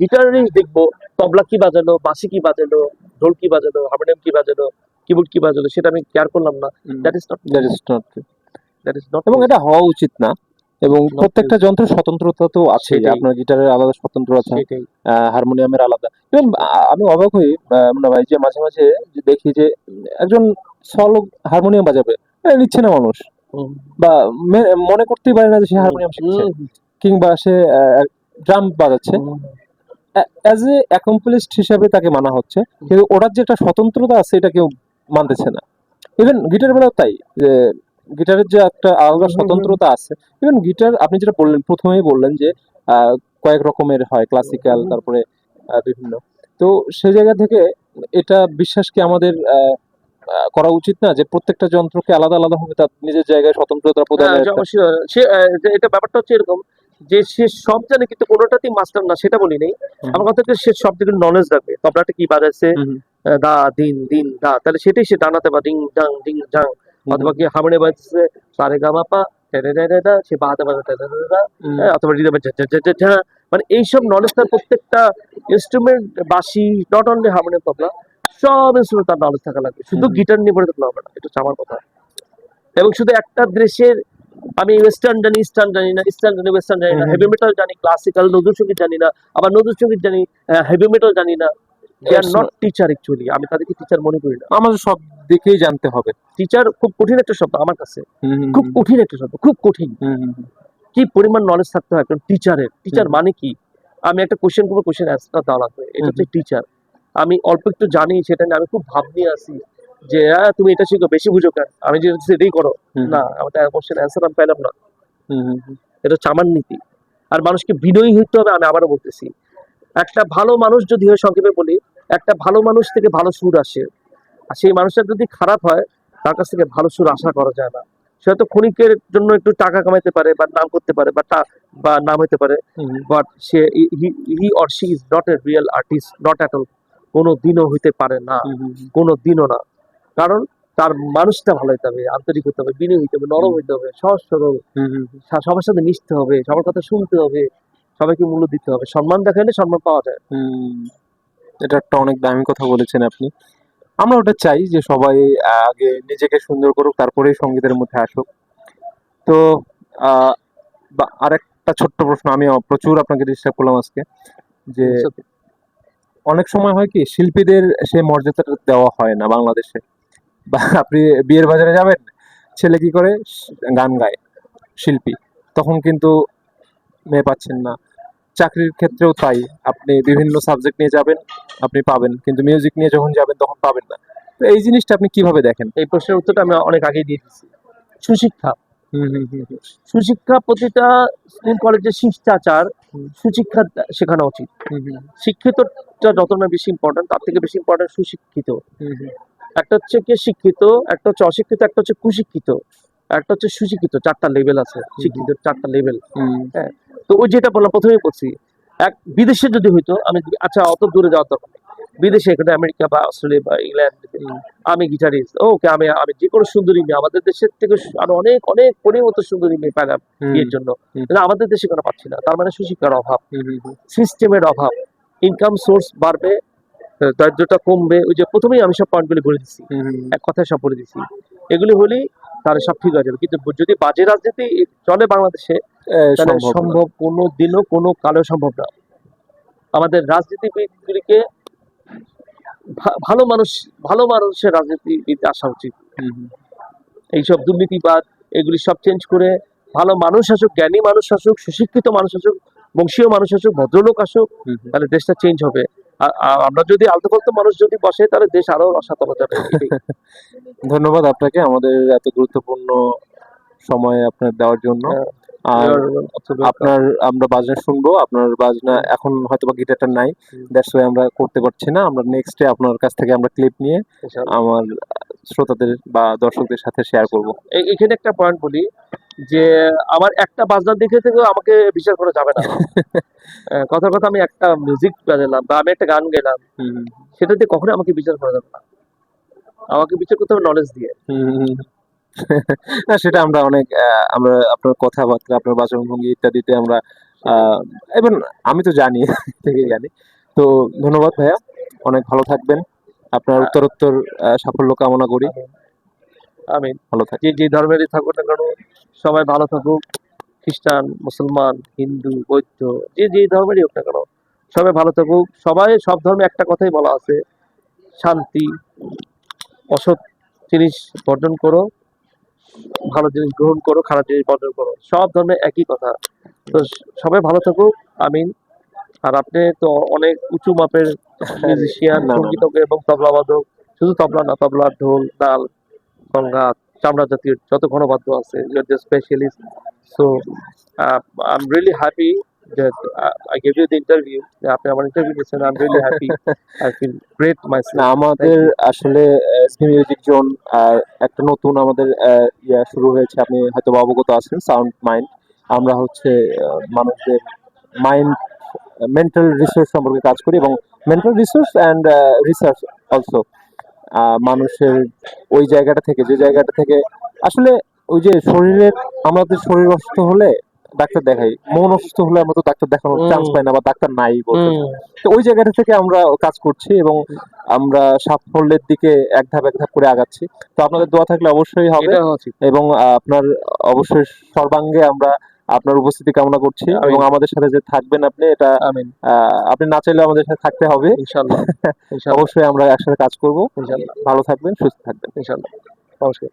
গিটারই দেখবো, তবলা কি বাজালো, বাঁশি কি বাজালো, ঢোল কি বাজালো, হারমোনিয়াম কি বাজালো, কিবোর্ড কি বাজালো, সেটা আমি কেয়ার করলাম না। That is not that is music, not, that is not এবং এটা মিউজিক, হওয়া উচিত না। এবং নট প্রত্যেকটা মিউজিক। যন্ত্রের স্বতন্ত্রতা তো আছেই, সেটাই, আপনার গিটারের আলাদা স্বতন্ত্র আছে, সেটাই। হারমোনিয়ামের আলাদা। ইভেন আমি অবাক হই মুন্না ভাই, যে মাঝে মাঝে যে দেখি যে একজন সলো হারমোনিয়াম বাজাবে, নিচ্ছে না মানুষ, হুম, বা মনে করতেই পারে না যে সে হুম, হারমোনিয়াম শিখছে, হুম, কিংবা সে ড্রাম বাজাচ্ছে, হুম, অ্যাজ এ অ্যাকমপ্লিশড হিসাবে তাকে মানা হচ্ছে, কিন্তু ওটার যে একটা স্বতন্ত্রতা আছে এটা কেউ মানতেছে না। ইভেন গিটার বেলাও তাই, যে গিটারের যে একটা আলাদা হুম, হুম, স্বতন্ত্রতা আছে। ইভেন গিটার আপনি যেটা বললেন, প্রথমেই বললেন যে আহ, কয়েক রকমের হয়, ক্লাসিক্যাল, হুম, তারপরে বিভিন্ন। তো সেই জায়গা থেকে এটা বিশ্বাস কি আমাদের করা উচিত না যে প্রত্যেকটা যন্ত্রকে আলাদা আলাদা ভাবে তার নিজের জায়গায় স্বতন্ত্রতা হ্যাঁ, প্রদানের যে একটা। অবশ্যই সে যে এটা ব্যাপারটা হচ্ছে এরকম, যে সে সব জানে কিন্তু কোনোটাতেই মাস্টার না, সেটা বলি নেই। হুম আমার কথা হচ্ছে সে সব দিকে নলেজ রাখবে, তবলাটা কি বাজাচ্ছে, হুম দা দিন দিন দা, তাহলে সেটাই সে ডানাতে বা ডিং ডাং ডিং ডাং। হুম অথবা কি হারমোনিয়াম বাজছে সারে গা মা পা টেরেরেরেরা, সে বাহাতে বাজাতে টেরেরেরা, হুম অথবা রিদমে ঝা ঝা ঝা ঝা ঝা। মানে এইসব নলেজ তার প্রত্যেকটা ইনস্ট্রুমেন্ট, বাঁশি, নট অনলি হারমোনিয়াম, তবলা, সব ইনস্ট্রুমেন্ট তার নলেজ থাকা লাগবে। শুধু হুম গিটার নিয়ে পড়ে থাকলে হবে না, এটা হচ্ছে আমার কথা। এবং শুধু একটা দেশের, আমি ওয়েস্টার্ন জানি, ইস্টার্ন জানি না, ইস্টার্ন জানি, ওয়েস্টার্ন জানি না, হুম হেভি মেটাল জানি, ক্লাসিক্যাল নজরুল সঙ্গীত জানি না, আবার নজরুল সঙ্গীত জানি, হেভি মেটাল জানি না। দে আর It's not not- teacher actually, আমি তাদেরকে টিচার মনে করি না। আমাদের সব দিকেই জানতে হবে। টিচার খুব কঠিন একটা শব্দ আমার কাছে, হুম হুম খুব কঠিন একটা শব্দ, খুব কঠিন। হুম হুম কি পরিমাণ নলেজ থাকতে হয় একজন টিচারের, টিচার হুম মানে কি? আমি একটা কোশ্চেন করবো, কোশ্চেন অ্যান্সার দেওয়া লাগবে, এটা হুম হচ্ছে টিচার। আমি অল্প একটু জানি, সেটা নিয়ে আমি খুব ভাব নিয়ে আসি যে তুমি এটা শিখো, বেশি বুঝো কেন, আমি যেটা বলছি এটাই করো। হুম না, আমাদের কোশ্চেন অ্যান্সার আমি পাইলাম না, হুম হুম হুম এটা হচ্ছে আমার নীতি। আর মানুষকে বিনয়ী হইতে হবে, আমি আবারও বলতেছি। একটা ভালো মানুষ যদি হয়, সংক্ষেপে বলি, একটা ভালো মানুষ থেকে ভালো সুর আসে, আর সেই মানুষটা যদি খারাপ হয়, তার কাছ থেকে ভালো সুর আশা করা যায় না। সে হয়তো ক্ষণিকের জন্য একটু টাকা কামাইতে পারে, বা নাম করতে পারে, বা নাম হইতে পারে, হুম বাট সে he or she is not a real artist, not at all. কোনো দিনও হইতে পারে না, হুম হুম কোনো দিনও না। কারণ তার মানুষটা ভালো হইতে হবে, আন্তরিক হইতে হবে, বিনয়ী হইতে হবে, নরম হইতে হবে, সহজ সরল, হুম হুম সবার সাথে মিশতে হবে, সবার কথা শুনতে হবে, সবাইকে মূল্য দিতে হবে, সম্মান দেখাইলে সম্মান পাওয়া যায়। হুম। এটা একটা অনেক দামি কথা বলেছেন আপনি। আমরা ওটা চাই যে সবাই আগে নিজেকে সুন্দর করুক, তারপরেই সঙ্গীতের মধ্যে আসুক। তো আহ, আরেকটা ছোট্ট প্রশ্ন, আমি প্রচুর আপনাকে ডিস্টার্ব করলাম আজকে, যে সত্যি। অনেক সময় হয় কি শিল্পীদের সে মর্যাদাটা দেওয়া হয় না বাংলাদেশে। বা আপনি বিয়ের বাজারে যাবেন, ছেলে কি করে, গান গায়, শিল্পী, তখন কিন্তু মেয়ে পাচ্ছেন না। চাকরির ক্ষেত্রেও তাই, আপনি বিভিন্ন সাবজেক্ট নিয়ে যাবেন, আপনি পাবেন, কিন্তু মিউজিক নিয়ে যখন যাবেন তখন পাবেন না। তো এই জিনিসটা আপনি কিভাবে দেখেন? এই প্রশ্নের উত্তরটা আমি অনেক আগেই দিয়ে দিচ্ছি। সুশিক্ষা, হুম হুম হুম হুম সুশিক্ষা, প্রতিটা স্কুল কলেজের শিষ্টাচার, সুশিক্ষা শেখানো উচিত। হুম হুম শিক্ষিতটা যত না বেশি ইম্পর্টেন্ট, তার থেকে বেশি ইম্পর্টেন্ট সুশিক্ষিত। হুম হুম একটা হচ্ছে কি শিক্ষিত, একটা হচ্ছে অশিক্ষিত, একটা হচ্ছে কুশিক্ষিত, একটা হচ্ছে সুশিক্ষিত। 4টা লেভেল আছে, শিক্ষিত 4টা লেভেল। হ্যাঁ, তো ওই যেটা বললাম প্রথমেই বলছি, এক বিদেশে যদি হইতো, আমি আচ্ছা অত দূরে যাওয়ার দরকার নেই। বিদেশে এখানে আমেরিকা বা অস্ট্রেলিয়া বা ইংল্যান্ড, আমি গিটারিস্ট, ওকে আমি আমি যে কোনো সুন্দরী মেয়ে, আমাদের দেশের থেকে আরো অনেক অনেক পরিণত সুন্দরী মেয়ে পেলাম বিয়ের জন্য, কিন্তু আমাদের দেশে কেন পাচ্ছি না? তার মানে সুশিক্ষার অভাব, সিস্টেমের অভাব। ইনকাম সোর্স বাড়বে, দারিদ্রতা কমবে। ওই যে প্রথমেই আমি সব পয়েন্টগুলি বলে দিচ্ছি, এক কথায় সব বলে দিচ্ছি। এগুলি হলেই তাহলে সব ঠিক হয়ে যাবে। কিন্তু যদি বাজে রাজনীতি চলে বাংলাদেশে, তাহলে সম্ভব না। সম্ভব কোনো দিনও কোনো কালেও সম্ভব না। আমাদের রাজনীতিবিদগুলিকে ভালো মানুষের রাজনীতিবিদ আসা উচিত। এইসব দুর্নীতিবাদ এগুলি সব চেঞ্জ করে ভালো মানুষ আসুক, জ্ঞানী মানুষ আসুক, সুশিক্ষিত মানুষ আসুক, বংশীয় মানুষ আসুক, ভদ্রলোক আসুক, তাহলে দেশটা চেঞ্জ হবে। আর আমরা যদি আলতু ফালতু মানুষ যদি বসে, তাহলে দেশ আরো অসাত হয়ে যাবে। এটাই। ধন্যবাদ আপনাকে আমাদের এত গুরুত্বপূর্ণ সময় আপনার দেওয়ার জন্য। আর আপনার আমরা বাজনা শুনবো, আপনার বাজনা এখন হয়তো বা গিটারটা নাই, দ্যাটস ওয়াই আমরা করতে পারছি না। আমরা নেক্সটে আপনার কাছ থেকে আমরা ক্লিপ নিয়ে আমার শ্রোতাদের বা দর্শকদের সাথে শেয়ার করব। এখানে একটা পয়েন্ট বলি যে আমার একটা বাজনার দিকে থেকে আমাকে বিচার করা যাবে না। কথা কথা আমি একটা মিউজিক বাজালাম বা আমি একটা গান গেলাম, সেটা দিয়ে কখনোই আমাকে বিচার করা যাবে না। আমাকে বিচার করতে হবে নলেজ দিয়ে। না সেটা আমরা অনেক আমরা আপনার কথাবার্তা, আপনার বাচনভঙ্গি ইত্যাদিতে আমরা এবং আমি তো জানি থেকেই জানি। তো ধন্যবাদ ভাইয়া, অনেক ভালো থাকবেন। আপনার উত্তরোত্তর সাফল্য কামনা করি। আমি ভালো থাকবেন। যে যে ধর্মেরই থাকুক না কেন, সবাই ভালো থাকুক। খ্রিস্টান, মুসলমান, হিন্দু, বৌদ্ধ, যে যে ধর্মেরই হোক না কেন, সবাই ভালো থাকুক। সবাই সব ধর্মে একটা কথাই বলা আছে, শান্তি। অসৎ জিনিস বর্জন করো, ভালো জিনিস গ্রহণ করো, খারাপ জিনিস বর্জন করো। সব ধর্মে একই কথা। তো সবাই ভালো থাকুক, আমিন। আর আপনি তো অনেক উঁচু মাপের মিউজিশিয়ান, না, না, না। সঙ্গীতজ্ঞ এবং তবলাবাদক। শুধু তবলা না, তবলা, ঢোল, তাল, গঙ্গা, চামড়া জাতীয় যত ঘনবাদ্য আছে, you are the specialist. So I am really happy that I gave you the interview. আপনি আমার ইন্টারভিউ নিয়েছেন। I am really happy. I feel great না মাইসেলফ। আমাদের আসলে এসপি মিউজিক জোন একটা নতুন আমাদের ইয়া শুরু হয়েছে, আপনি হয়তো বা অবগত আছেন, সাউন্ড মাইন্ড। আমরা হচ্ছে মানুষদের মাইন্ড মেন্টাল রিসোর্স সম্পর্কে কাজ করি এবং mental resource and research also. মানুষের ওই জায়গাটা থেকে, যে জায়গাটা থেকে আসলে ওই যে শরীরের, আমাদের শরীর অসুস্থ হলে ডাক্তার দেখাই, মন অসুস্থ হলে আমরা তো ডাক্তার দেখানোর চান্স পাই না বা ডাক্তার নাই বলতে। তো ওই জায়গাটা থেকে আমরা কাজ করছি এবং আমরা সাফল্যের দিকে এক ধাপ এক ধাপ করে আগাচ্ছি। তো আপনাদের দোয়া থাকলে অবশ্যই হবে এটা হওয়া উচিত। এবং আপনার অবশ্যই সর্বাঙ্গে আমরা আপনার উপস্থিতি কামনা করছি আমিন। এবং আমাদের সাথে যে থাকবেন আপনি, এটা আমিন। আপনি না চাইলে আমাদের সাথে থাকতে হবে। ইনশাআল্লাহ। ইনশাআল্লাহ। অবশ্যই আমরা একসাথে কাজ করব। ইনশাআল্লাহ। ভালো থাকবেন, সুস্থ থাকবেন। ইনশাআল্লাহ। নমস্কার।